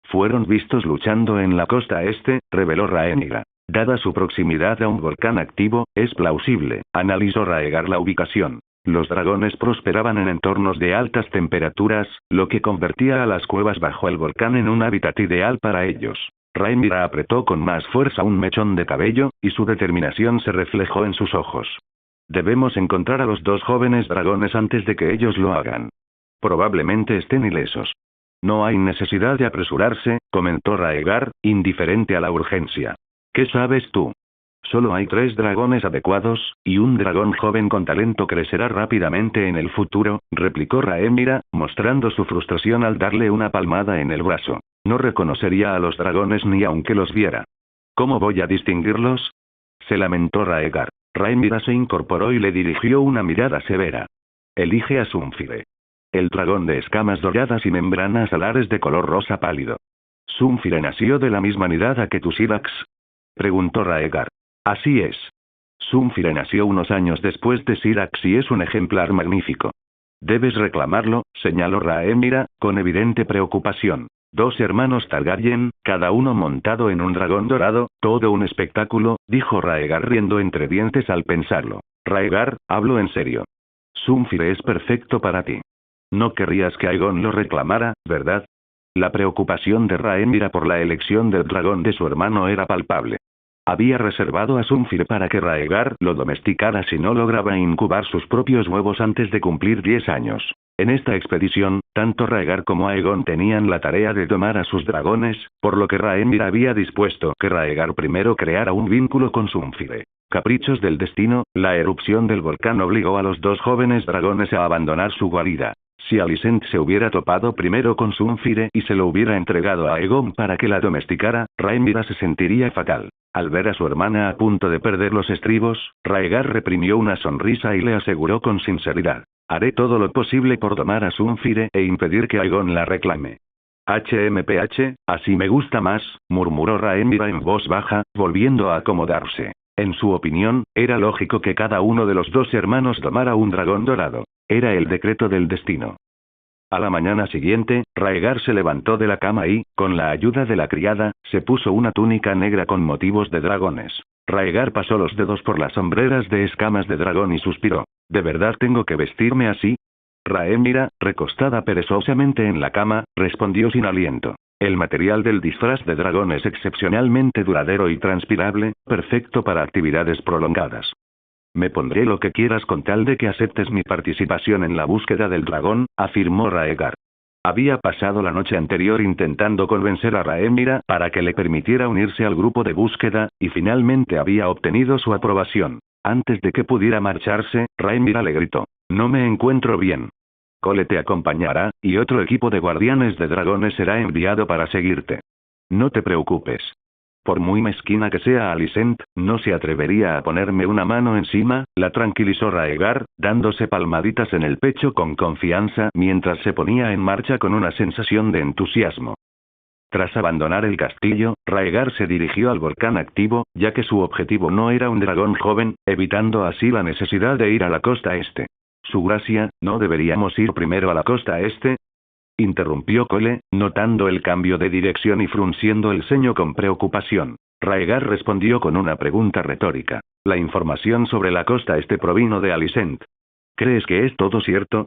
Fueron vistos luchando en la costa este, reveló Rhaenyra. Dada su proximidad a un volcán activo, es plausible, analizó Raegar la ubicación. Los dragones prosperaban en entornos de altas temperaturas, lo que convertía a las cuevas bajo el volcán en un hábitat ideal para ellos. Rhaenyra apretó con más fuerza un mechón de cabello, y su determinación se reflejó en sus ojos. Debemos encontrar a los dos jóvenes dragones antes de que ellos lo hagan. Probablemente estén ilesos. No hay necesidad de apresurarse, comentó Raegar, indiferente a la urgencia. ¿Qué sabes tú? Solo hay 3 dragones adecuados, y un dragón joven con talento crecerá rápidamente en el futuro, replicó Rhaenyra, mostrando su frustración al darle una palmada en el brazo. No reconocería a los dragones ni aunque los viera. ¿Cómo voy a distinguirlos? Se lamentó Raegar. Rhaenyra se incorporó y le dirigió una mirada severa. Elige a Sunfyre. El dragón de escamas doradas y membranas alares de color rosa pálido. ¿Sunfyre nació de la misma nidada que tu Syrax? Preguntó Raegar. Así es. Sunfyre nació unos años después de Syrax y es un ejemplar magnífico. Debes reclamarlo, señaló Rhaenyra, con evidente preocupación. 2 hermanos Targaryen, cada uno montado en un dragón dorado, todo un espectáculo, dijo Raegar riendo entre dientes al pensarlo. Raegar, hablo en serio. Sunfyre es perfecto para ti. No querrías que Aegon lo reclamara, ¿verdad? La preocupación de Rhaenyra por la elección del dragón de su hermano era palpable. Había reservado a Sunfyre para que Raegar lo domesticara si no lograba incubar sus propios huevos antes de cumplir 10 años. En esta expedición, tanto Raegar como Aegon tenían la tarea de domar a sus dragones, por lo que Rhaenyra había dispuesto que Raegar primero creara un vínculo con Sunfyre. Caprichos del destino, la erupción del volcán obligó a los 2 jóvenes dragones a abandonar su guarida. Si Alicent se hubiera topado primero con Sunfyre y se lo hubiera entregado a Aegon para que la domesticara, Rhaenyra se sentiría fatal. Al ver a su hermana a punto de perder los estribos, Raegar reprimió una sonrisa y le aseguró con sinceridad. Haré todo lo posible por domar a Sunfyre e impedir que Aegon la reclame. HMPH, así me gusta más, murmuró Rhaenyra en voz baja, volviendo a acomodarse. En su opinión, era lógico que cada uno de los 2 hermanos domara un dragón dorado. Era el decreto del destino. A la mañana siguiente, Raegar se levantó de la cama y, con la ayuda de la criada, se puso una túnica negra con motivos de dragones. Raegar pasó los dedos por las sombreras de escamas de dragón y suspiró. ¿De verdad tengo que vestirme así? Rhaenyra, recostada perezosamente en la cama, respondió sin aliento. El material del disfraz de dragón es excepcionalmente duradero y transpirable, perfecto para actividades prolongadas. Me pondré lo que quieras con tal de que aceptes mi participación en la búsqueda del dragón, afirmó Rhaegar. Había pasado la noche anterior intentando convencer a Rhaenyra para que le permitiera unirse al grupo de búsqueda, y finalmente había obtenido su aprobación. Antes de que pudiera marcharse, Rhaenyra le gritó: «No me encuentro bien. Cole te acompañará, y otro equipo de guardianes de dragones será enviado para seguirte. No te preocupes. Por muy mezquina que sea Alicent, no se atrevería a ponerme una mano encima», la tranquilizó Rhaegar, dándose palmaditas en el pecho con confianza mientras se ponía en marcha con una sensación de entusiasmo. Tras abandonar el castillo, Rhaegar se dirigió al volcán activo, ya que su objetivo no era un dragón joven, evitando así la necesidad de ir a la costa este. «Su gracia, ¿no deberíamos ir primero a la costa este?», interrumpió Cole, notando el cambio de dirección y frunciendo el ceño con preocupación. Rhaegar respondió con una pregunta retórica. La información sobre la costa este provino de Alicent. ¿Crees que es todo cierto?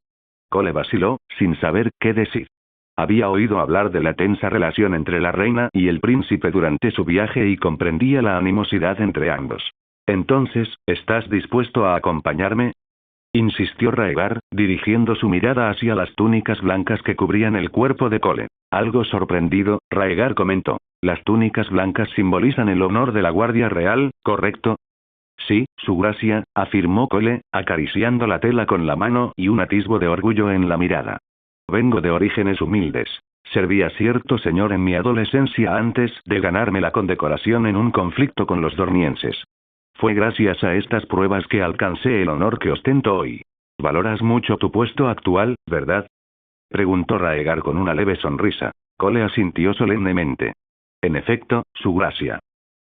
Cole vaciló, sin saber qué decir. Había oído hablar de la tensa relación entre la reina y el príncipe durante su viaje y comprendía la animosidad entre ambos. «Entonces, ¿estás dispuesto a acompañarme?», insistió Rhaegar, dirigiendo su mirada hacia las túnicas blancas que cubrían el cuerpo de Cole. Algo sorprendido, Rhaegar comentó: «Las túnicas blancas simbolizan el honor de la Guardia Real, ¿correcto?». «Sí, su gracia», afirmó Cole, acariciando la tela con la mano y un atisbo de orgullo en la mirada. «Vengo de orígenes humildes. Serví a cierto señor en mi adolescencia antes de ganarme la condecoración en un conflicto con los dornienses. Fue gracias a estas pruebas que alcancé el honor que ostento hoy. Valoras mucho tu puesto actual, ¿verdad?», preguntó Rhaegar con una leve sonrisa. Cole asintió solemnemente. «En efecto, su gracia.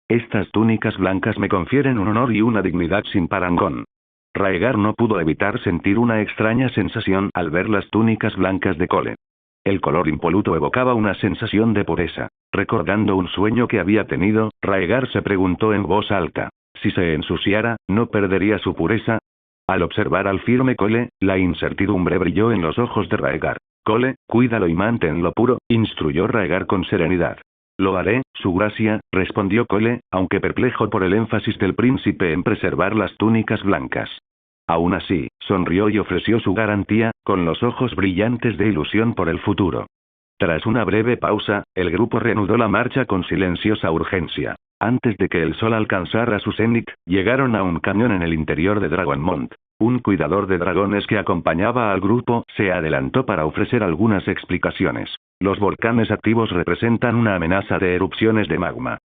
Estas túnicas blancas me confieren un honor y una dignidad sin parangón». Rhaegar no pudo evitar sentir una extraña sensación al ver las túnicas blancas de Cole. El color impoluto evocaba una sensación de pureza. Recordando un sueño que había tenido, Rhaegar se preguntó en voz alta: si se ensuciara, ¿no perdería su pureza? Al observar al firme Cole, la incertidumbre brilló en los ojos de Rhaegar. «Cole, cuídalo y manténlo puro», instruyó Rhaegar con serenidad. «Lo haré, su gracia», respondió Cole, aunque perplejo por el énfasis del príncipe en preservar las túnicas blancas. Aún así, sonrió y ofreció su garantía, con los ojos brillantes de ilusión por el futuro. Tras una breve pausa, el grupo reanudó la marcha con silenciosa urgencia. Antes de que el sol alcanzara su cenit, llegaron a un cañón en el interior de Dragonmont. Un cuidador de dragones que acompañaba al grupo se adelantó para ofrecer algunas explicaciones. Los volcanes activos representan una amenaza de erupciones de magma.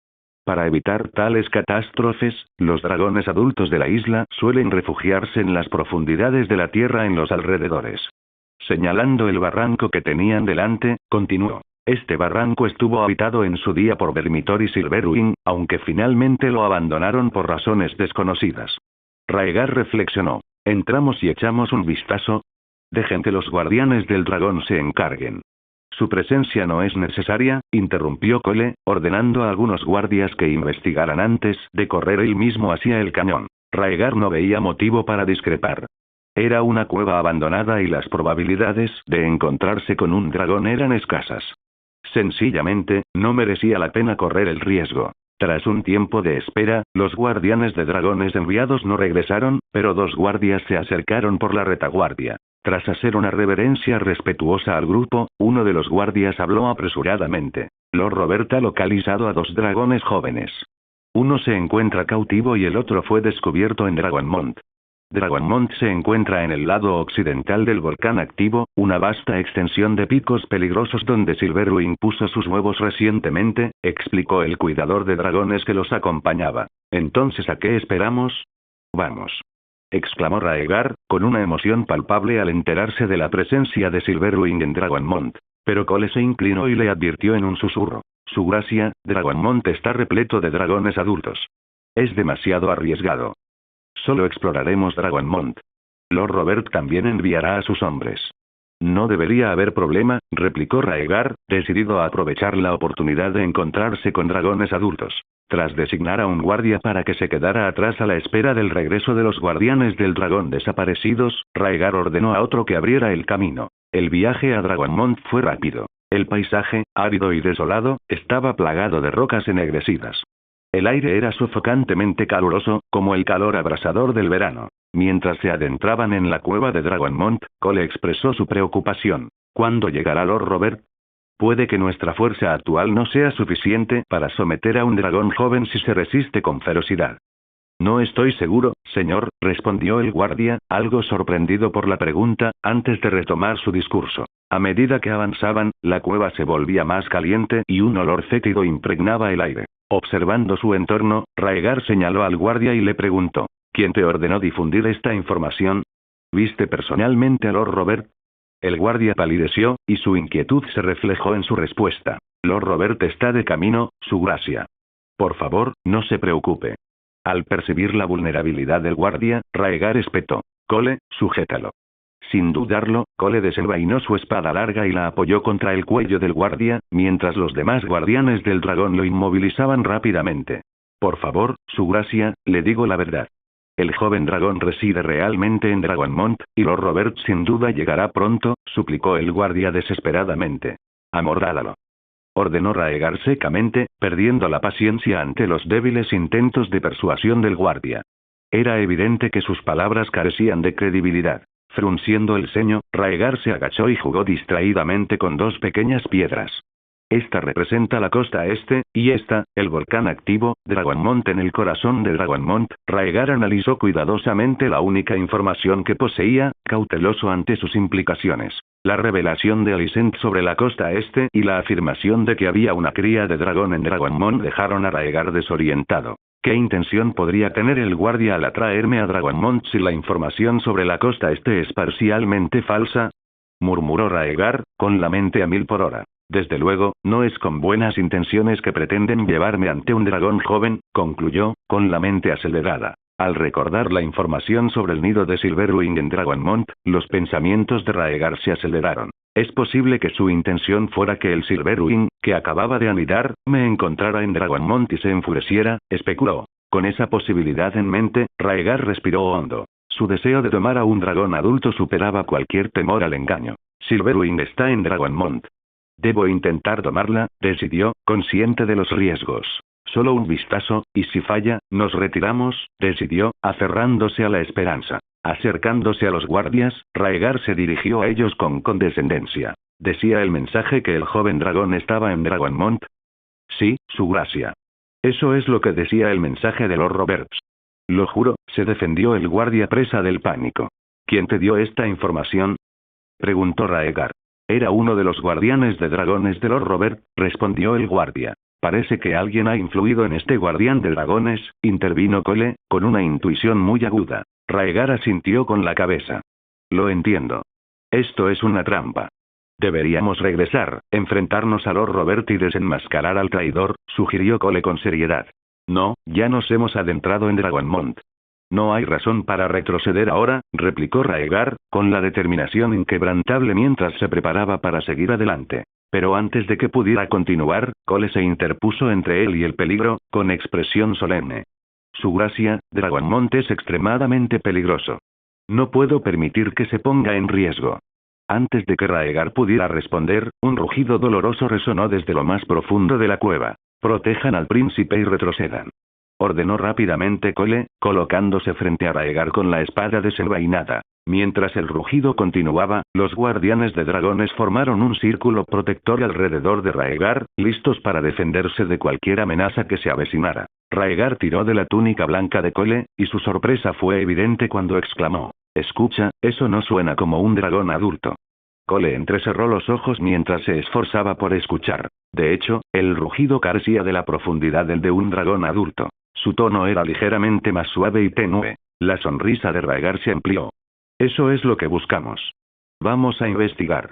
Para evitar tales catástrofes, los dragones adultos de la isla suelen refugiarse en las profundidades de la tierra en los alrededores. Señalando el barranco que tenían delante, continuó: «Este barranco estuvo habitado en su día por Vermithor y Silverwing, aunque finalmente lo abandonaron por razones desconocidas». Rhaegar reflexionó. «¿Entramos y echamos un vistazo? Dejen que los guardianes del dragón se encarguen». «Su presencia no es necesaria», interrumpió Cole, ordenando a algunos guardias que investigaran antes de correr él mismo hacia el cañón. Rhaegar no veía motivo para discrepar. Era una cueva abandonada y las probabilidades de encontrarse con un dragón eran escasas. Sencillamente, no merecía la pena correr el riesgo. Tras un tiempo de espera, los guardianes de dragones enviados no regresaron, pero 2 guardias se acercaron por la retaguardia. Tras hacer una reverencia respetuosa al grupo, uno de los guardias habló apresuradamente. Lord Robert ha localizado a 2 dragones jóvenes. Uno se encuentra cautivo y el otro fue descubierto en Dragonmont. Dragonmont se encuentra en el lado occidental del volcán activo, una vasta extensión de picos peligrosos donde Silverwing puso sus huevos recientemente, explicó el cuidador de dragones que los acompañaba. «Entonces, ¿a qué esperamos? Vamos», exclamó Rhaegar, con una emoción palpable al enterarse de la presencia de Silverwing en Dragonmont. Pero Cole se inclinó y le advirtió en un susurro: «Su gracia, Dragonmont está repleto de dragones adultos. Es demasiado arriesgado. Solo exploraremos Dragonmont. Lord Robert también enviará a sus hombres». «No debería haber problema», replicó Rhaegar, decidido a aprovechar la oportunidad de encontrarse con dragones adultos. Tras designar a un guardia para que se quedara atrás a la espera del regreso de los guardianes del dragón desaparecidos, Raegar ordenó a otro que abriera el camino. El viaje a Dragonmont fue rápido. El paisaje, árido y desolado, estaba plagado de rocas ennegrecidas. El aire era sofocantemente caluroso, como el calor abrasador del verano. Mientras se adentraban en la cueva de Dragonmont, Cole expresó su preocupación. ¿Cuándo llegará Lord Robert? Puede que nuestra fuerza actual no sea suficiente para someter a un dragón joven si se resiste con ferocidad. No estoy seguro, señor, respondió el guardia, algo sorprendido por la pregunta, antes de retomar su discurso. A medida que avanzaban, la cueva se volvía más caliente y un olor fétido impregnaba el aire. Observando su entorno, Raegar señaló al guardia y le preguntó, ¿quién te ordenó difundir esta información? ¿Viste personalmente a Lord Robert? El guardia palideció, y su inquietud se reflejó en su respuesta. Lord Robert está de camino, su gracia. Por favor, no se preocupe. Al percibir la vulnerabilidad del guardia, Raegar espetó. Cole, sujétalo. Sin dudarlo, Cole desenvainó su espada larga y la apoyó contra el cuello del guardia, mientras los demás guardianes del dragón lo inmovilizaban rápidamente. Por favor, su gracia, le digo la verdad. El joven dragón reside realmente en Dragonmont, y Lord Robert sin duda llegará pronto, suplicó el guardia desesperadamente. Amordálalo. Ordenó Raegar secamente, perdiendo la paciencia ante los débiles intentos de persuasión del guardia. Era evidente que sus palabras carecían de credibilidad. Frunciendo el ceño, Raegar se agachó y jugó distraídamente con dos pequeñas piedras. Esta representa la costa este, y esta, el volcán activo, Dragonmont en el corazón de Dragonmont. Raegar analizó cuidadosamente la única información que poseía, cauteloso ante sus implicaciones. La revelación de Alicent sobre la costa este y la afirmación de que había una cría de dragón en Dragonmont dejaron a Raegar desorientado. ¿Qué intención podría tener el guardia al atraerme a Dragonmont si la información sobre la costa este es parcialmente falsa? Murmuró Raegar, con la mente a 1000 por hora. Desde luego, no es con buenas intenciones que pretenden llevarme ante un dragón joven, concluyó, con la mente acelerada. Al recordar la información sobre el nido de Silverwing en Dragonmont, los pensamientos de Raegar se aceleraron. Es posible que su intención fuera que el Silverwing, que acababa de anidar, me encontrara en Dragonmont y se enfureciera, especuló. Con esa posibilidad en mente, Raegar respiró hondo. Su deseo de tomar a un dragón adulto superaba cualquier temor al engaño. Silverwing está en Dragonmont. Debo intentar tomarla, decidió, consciente de los riesgos. Solo un vistazo, y si falla, nos retiramos, decidió, aferrándose a la esperanza. Acercándose a los guardias, Raegar se dirigió a ellos con condescendencia. ¿Decía el mensaje que el joven dragón estaba en Dragonmont? Sí, su gracia. Eso es lo que decía el mensaje de Lord Roberts. Lo juro, se defendió el guardia presa del pánico. ¿Quién te dio esta información? Preguntó Raegar. Era uno de los guardianes de dragones de Lord Robert, respondió el guardia. Parece que alguien ha influido en este guardián de dragones, intervino Cole, con una intuición muy aguda. Raegar asintió con la cabeza. Lo entiendo. Esto es una trampa. Deberíamos regresar, enfrentarnos a Lord Robert y desenmascarar al traidor, sugirió Cole con seriedad. No, ya nos hemos adentrado en Dragonmont. No hay razón para retroceder ahora, replicó Raegar, con la determinación inquebrantable mientras se preparaba para seguir adelante. Pero antes de que pudiera continuar, Cole se interpuso entre él y el peligro, con expresión solemne. Su gracia, Dragonmont es extremadamente peligroso. No puedo permitir que se ponga en riesgo. Antes de que Raegar pudiera responder, un rugido doloroso resonó desde lo más profundo de la cueva. Protejan al príncipe y retrocedan. Ordenó rápidamente Cole, colocándose frente a Raegar con la espada desenvainada. Mientras el rugido continuaba, los guardianes de dragones formaron un círculo protector alrededor de Raegar, listos para defenderse de cualquier amenaza que se avecinara. Raegar tiró de la túnica blanca de Cole, y su sorpresa fue evidente cuando exclamó: «Escucha, eso no suena como un dragón adulto». Cole entrecerró los ojos mientras se esforzaba por escuchar. De hecho, el rugido carecía de la profundidad del de un dragón adulto. Su tono era ligeramente más suave y tenue. La sonrisa de Raegar se amplió. Eso es lo que buscamos. Vamos a investigar.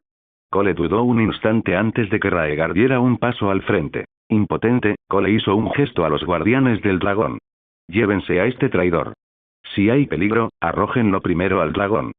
Cole dudó un instante antes de que Raegar diera un paso al frente. Impotente, Cole hizo un gesto a los guardianes del dragón. Llévense a este traidor. Si hay peligro, arrójenlo primero al dragón.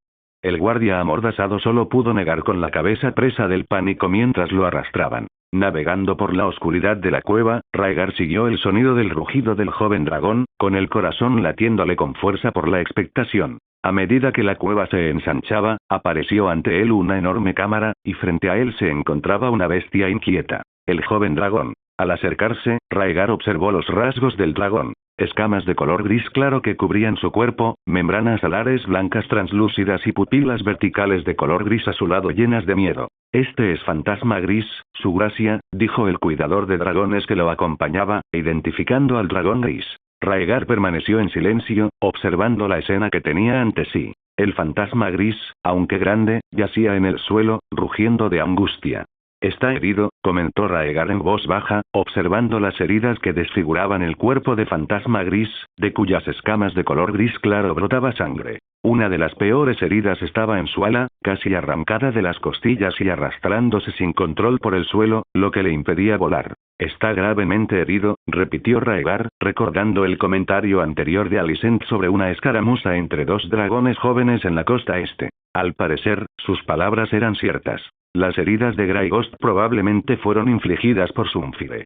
El guardia amordazado solo pudo negar con la cabeza presa del pánico mientras lo arrastraban. Navegando por la oscuridad de la cueva, Raegar siguió el sonido del rugido del joven dragón, con el corazón latiéndole con fuerza por la expectación. A medida que la cueva se ensanchaba, apareció ante él una enorme cámara, y frente a él se encontraba una bestia inquieta. El joven dragón. Al acercarse, Raegar observó los rasgos del dragón. Escamas de color gris claro que cubrían su cuerpo, membranas alares blancas translúcidas y pupilas verticales de color gris azulado llenas de miedo. Este es Fantasma Gris, su gracia, dijo el cuidador de dragones que lo acompañaba, identificando al dragón gris. Raegar permaneció en silencio, observando la escena que tenía ante sí. El fantasma gris, aunque grande, yacía en el suelo, rugiendo de angustia. Está herido, comentó Raegar en voz baja, observando las heridas que desfiguraban el cuerpo de Fantasma Gris, de cuyas escamas de color gris claro brotaba sangre. Una de las peores heridas estaba en su ala, casi arrancada de las costillas y arrastrándose sin control por el suelo, lo que le impedía volar. Está gravemente herido, repitió Raegar, recordando el comentario anterior de Alicent sobre una escaramuza entre dos dragones jóvenes en la costa este. Al parecer, sus palabras eran ciertas. Las heridas de Greygost probablemente fueron infligidas por Zunfire.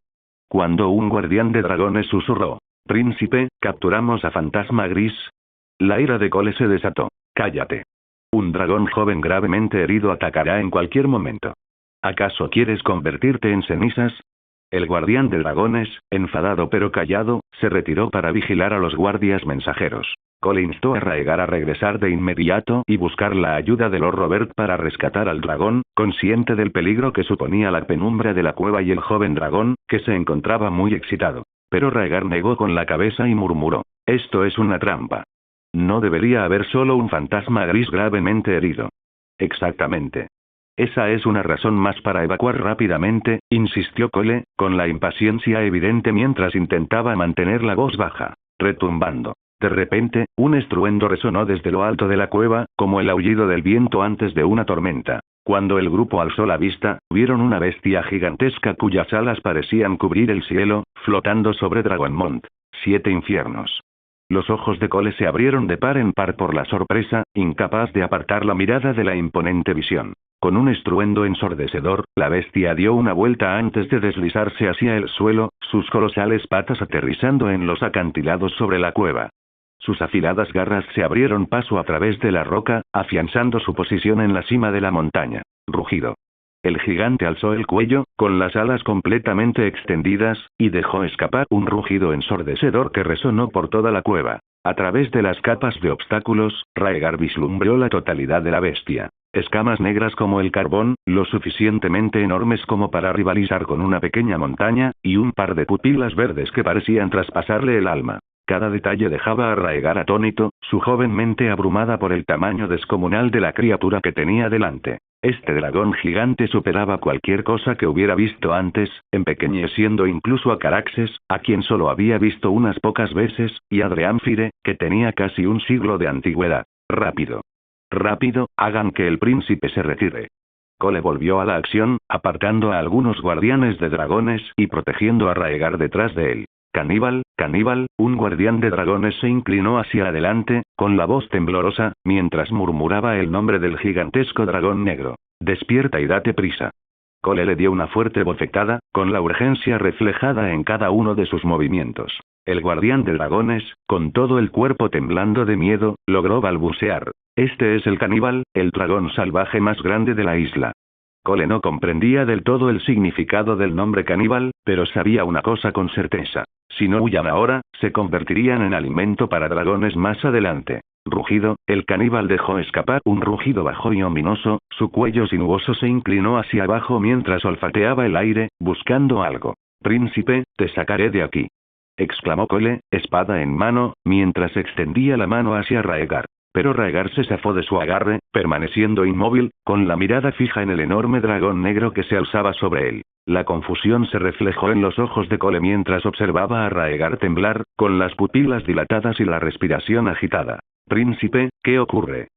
Cuando un guardián de dragones susurró: «Príncipe, capturamos a Fantasma Gris». La ira de Cole se desató. «Cállate. Un dragón joven gravemente herido atacará en cualquier momento. ¿Acaso quieres convertirte en cenizas?». El guardián de dragones, enfadado pero callado, se retiró para vigilar a los guardias mensajeros. Cole instó a Raegar a regresar de inmediato y buscar la ayuda de Lord Robert para rescatar al dragón, consciente del peligro que suponía la penumbra de la cueva y el joven dragón, que se encontraba muy excitado. Pero Raegar negó con la cabeza y murmuró: «Esto es una trampa. No debería haber solo un fantasma gris gravemente herido». «Exactamente. Esa es una razón más para evacuar rápidamente», insistió Cole, con la impaciencia evidente mientras intentaba mantener la voz baja. Retumbando. De repente, un estruendo resonó desde lo alto de la cueva, como el aullido del viento antes de una tormenta. Cuando el grupo alzó la vista, vieron una bestia gigantesca cuyas alas parecían cubrir el cielo, flotando sobre Dragonmont. 7 infiernos. Los ojos de Cole se abrieron de par en par por la sorpresa, incapaz de apartar la mirada de la imponente visión. Con un estruendo ensordecedor, la bestia dio una vuelta antes de deslizarse hacia el suelo, sus colosales patas aterrizando en los acantilados sobre la cueva. Sus afiladas garras se abrieron paso a través de la roca, afianzando su posición en la cima de la montaña. Rugido. El gigante alzó el cuello, con las alas completamente extendidas, y dejó escapar un rugido ensordecedor que resonó por toda la cueva. A través de las capas de obstáculos, Raegar vislumbró la totalidad de la bestia. Escamas negras como el carbón, lo suficientemente enormes como para rivalizar con una pequeña montaña, y un par de pupilas verdes que parecían traspasarle el alma. Cada detalle dejaba a Raegar atónito, su joven mente abrumada por el tamaño descomunal de la criatura que tenía delante. Este dragón gigante superaba cualquier cosa que hubiera visto antes, empequeñeciendo incluso a Caraxes, a quien solo había visto unas pocas veces, y a Dreamfire, que tenía casi un siglo de antigüedad. Rápido. Rápido, hagan que el príncipe se retire. Cole volvió a la acción, apartando a algunos guardianes de dragones y protegiendo a Raegar detrás de él. «Caníbal, caníbal», un guardián de dragones se inclinó hacia adelante, con la voz temblorosa, mientras murmuraba el nombre del gigantesco dragón negro. «Despierta y date prisa». Cole le dio una fuerte bofetada, con la urgencia reflejada en cada uno de sus movimientos. El guardián de dragones, con todo el cuerpo temblando de miedo, logró balbucear: «Este es el caníbal, el dragón salvaje más grande de la isla». Cole no comprendía del todo el significado del nombre caníbal, pero sabía una cosa con certeza. Si no huían ahora, se convertirían en alimento para dragones más adelante. Rugido, el caníbal dejó escapar un rugido bajo y ominoso, su cuello sinuoso se inclinó hacia abajo mientras olfateaba el aire, buscando algo. «Príncipe, te sacaré de aquí», exclamó Cole, espada en mano, mientras extendía la mano hacia Raegar. Pero Raegar se zafó de su agarre, permaneciendo inmóvil, con la mirada fija en el enorme dragón negro que se alzaba sobre él. La confusión se reflejó en los ojos de Cole mientras observaba a Raegar temblar, con las pupilas dilatadas y la respiración agitada. «Príncipe, ¿qué ocurre?».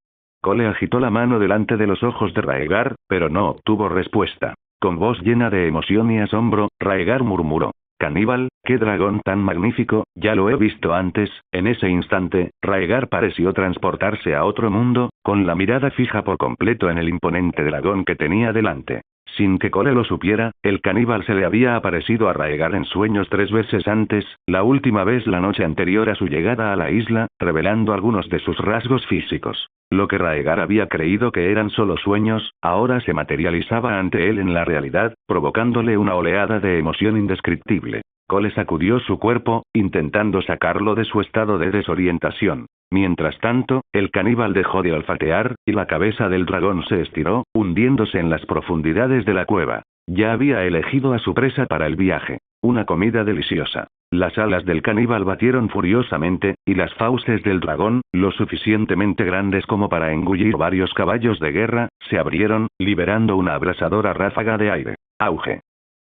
Cole agitó la mano delante de los ojos de Raegar, pero no obtuvo respuesta. Con voz llena de emoción y asombro, Raegar murmuró: «Caníbal, qué dragón tan magnífico, ya lo he visto antes». En ese instante, Raegar pareció transportarse a otro mundo, con la mirada fija por completo en el imponente dragón que tenía delante. Sin que Cole lo supiera, el caníbal se le había aparecido a Raegar en sueños 3 veces antes, la última vez la noche anterior a su llegada a la isla, revelando algunos de sus rasgos físicos. Lo que Raegar había creído que eran solo sueños, ahora se materializaba ante él en la realidad, provocándole una oleada de emoción indescriptible. Cole sacudió su cuerpo, intentando sacarlo de su estado de desorientación. Mientras tanto, el caníbal dejó de olfatear, y la cabeza del dragón se estiró, hundiéndose en las profundidades de la cueva. Ya había elegido a su presa para el viaje. Una comida deliciosa. Las alas del caníbal batieron furiosamente, y las fauces del dragón, lo suficientemente grandes como para engullir varios caballos de guerra, se abrieron, liberando una abrasadora ráfaga de aire. Auge.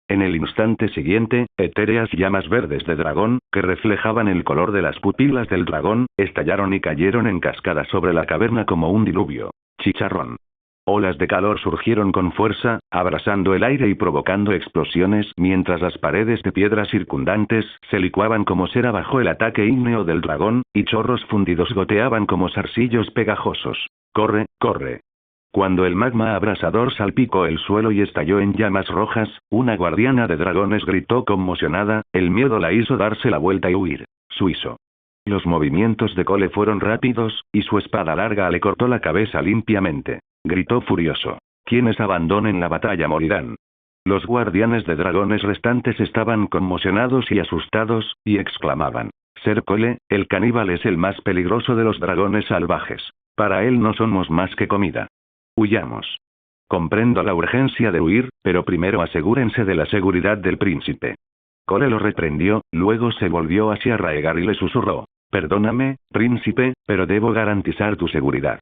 En el instante siguiente, etéreas llamas verdes de dragón, que reflejaban el color de las pupilas del dragón, estallaron y cayeron en cascada sobre la caverna como un diluvio. Chicharrón. Olas de calor surgieron con fuerza, abrasando el aire y provocando explosiones, mientras las paredes de piedra circundantes se licuaban como cera bajo el ataque ígneo del dragón, y chorros fundidos goteaban como zarcillos pegajosos. ¡Corre, corre! Cuando el magma abrasador salpicó el suelo y estalló en llamas rojas, una guardiana de dragones gritó conmocionada, el miedo la hizo darse la vuelta y huir. Suizo. Los movimientos de Cole fueron rápidos, y su espada larga le cortó la cabeza limpiamente. Gritó furioso. Quienes abandonen la batalla morirán. Los guardianes de dragones restantes estaban conmocionados y asustados, y exclamaban. Ser Cole, el caníbal es el más peligroso de los dragones salvajes. Para él no somos más que comida. Huyamos. Comprendo la urgencia de huir, pero primero asegúrense de la seguridad del príncipe. Cole lo reprendió, luego se volvió hacia Raegar y le susurró. Perdóname, príncipe, pero debo garantizar tu seguridad.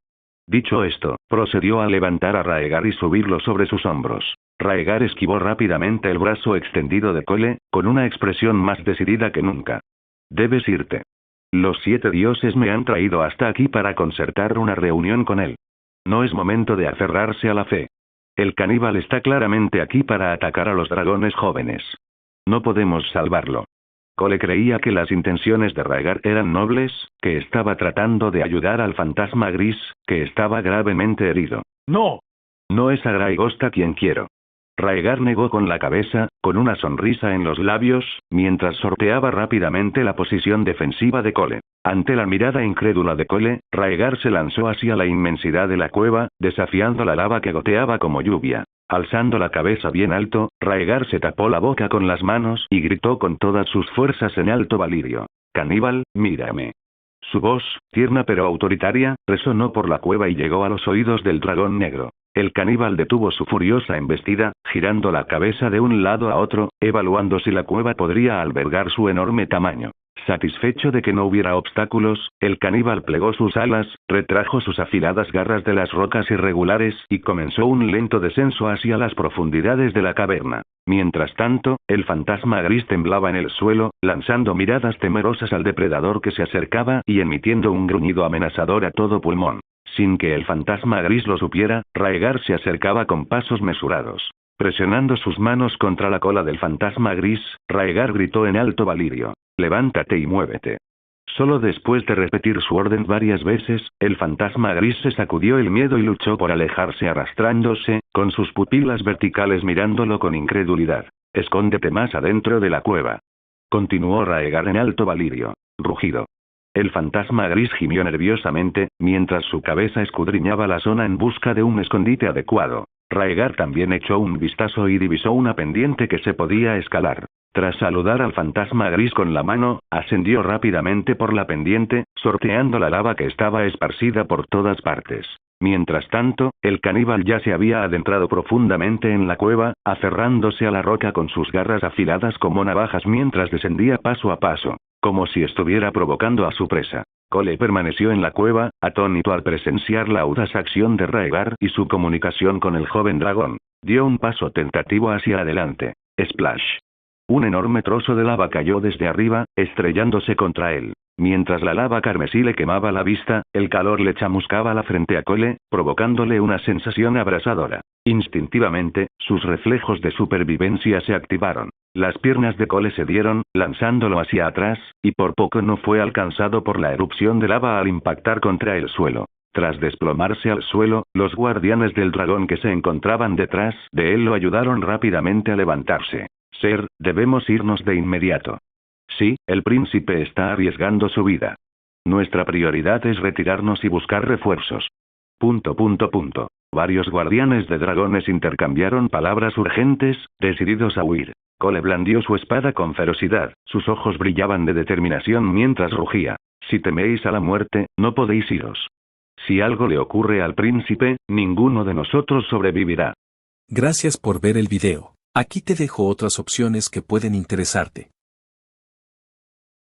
Dicho esto, procedió a levantar a Raegar y subirlo sobre sus hombros. Raegar esquivó rápidamente el brazo extendido de Cole, con una expresión más decidida que nunca. Debes irte. Los 7 dioses me han traído hasta aquí para concertar una reunión con él. No es momento de aferrarse a la fe. El caníbal está claramente aquí para atacar a los dragones jóvenes. No podemos salvarlo. Cole creía que las intenciones de Raegar eran nobles, que estaba tratando de ayudar al fantasma gris, que estaba gravemente herido. ¡No! No es a Graigosta quien quiero. Raegar negó con la cabeza, con una sonrisa en los labios, mientras sorteaba rápidamente la posición defensiva de Cole. Ante la mirada incrédula de Cole, Raegar se lanzó hacia la inmensidad de la cueva, desafiando la lava que goteaba como lluvia. Alzando la cabeza bien alto, Raegar se tapó la boca con las manos y gritó con todas sus fuerzas en alto valirio. Caníbal, mírame. Su voz, tierna pero autoritaria, resonó por la cueva y llegó a los oídos del dragón negro. El caníbal detuvo su furiosa embestida, girando la cabeza de un lado a otro, evaluando si la cueva podría albergar su enorme tamaño. Satisfecho de que no hubiera obstáculos, el caníbal plegó sus alas, retrajo sus afiladas garras de las rocas irregulares y comenzó un lento descenso hacia las profundidades de la caverna. Mientras tanto, el fantasma gris temblaba en el suelo, lanzando miradas temerosas al depredador que se acercaba y emitiendo un gruñido amenazador a todo pulmón. Sin que el fantasma gris lo supiera, Raegar se acercaba con pasos mesurados. Presionando sus manos contra la cola del fantasma gris, Raegar gritó en alto valirio. Levántate y muévete. Solo después de repetir su orden varias veces, el fantasma gris se sacudió el miedo y luchó por alejarse arrastrándose, con sus pupilas verticales mirándolo con incredulidad. Escóndete más adentro de la cueva. Continuó Raegar en alto valirio. Rugido. El fantasma gris gimió nerviosamente, mientras su cabeza escudriñaba la zona en busca de un escondite adecuado. Raegar también echó un vistazo y divisó una pendiente que se podía escalar. Tras saludar al fantasma gris con la mano, ascendió rápidamente por la pendiente, sorteando la lava que estaba esparcida por todas partes. Mientras tanto, el caníbal ya se había adentrado profundamente en la cueva, aferrándose a la roca con sus garras afiladas como navajas mientras descendía paso a paso, como si estuviera provocando a su presa. Cole permaneció en la cueva, atónito al presenciar la audaz acción de Raegar y su comunicación con el joven dragón. Dio un paso tentativo hacia adelante. Splash. Un enorme trozo de lava cayó desde arriba, estrellándose contra él. Mientras la lava carmesí le quemaba la vista, el calor le chamuscaba la frente a Cole, provocándole una sensación abrasadora. Instintivamente, sus reflejos de supervivencia se activaron. Las piernas de Cole se dieron, lanzándolo hacia atrás, y por poco no fue alcanzado por la erupción de lava al impactar contra el suelo. Tras desplomarse al suelo, los guardianes del dragón que se encontraban detrás de él lo ayudaron rápidamente a levantarse. Ser, debemos irnos de inmediato. Sí, el príncipe está arriesgando su vida. Nuestra prioridad es retirarnos y buscar refuerzos. Varios guardianes de dragones intercambiaron palabras urgentes, decididos a huir. Cole blandió su espada con ferocidad, sus ojos brillaban de determinación mientras rugía. Si teméis a la muerte, no podéis iros. Si algo le ocurre al príncipe, ninguno de nosotros sobrevivirá. Gracias por ver el video. Aquí te dejo otras opciones que pueden interesarte.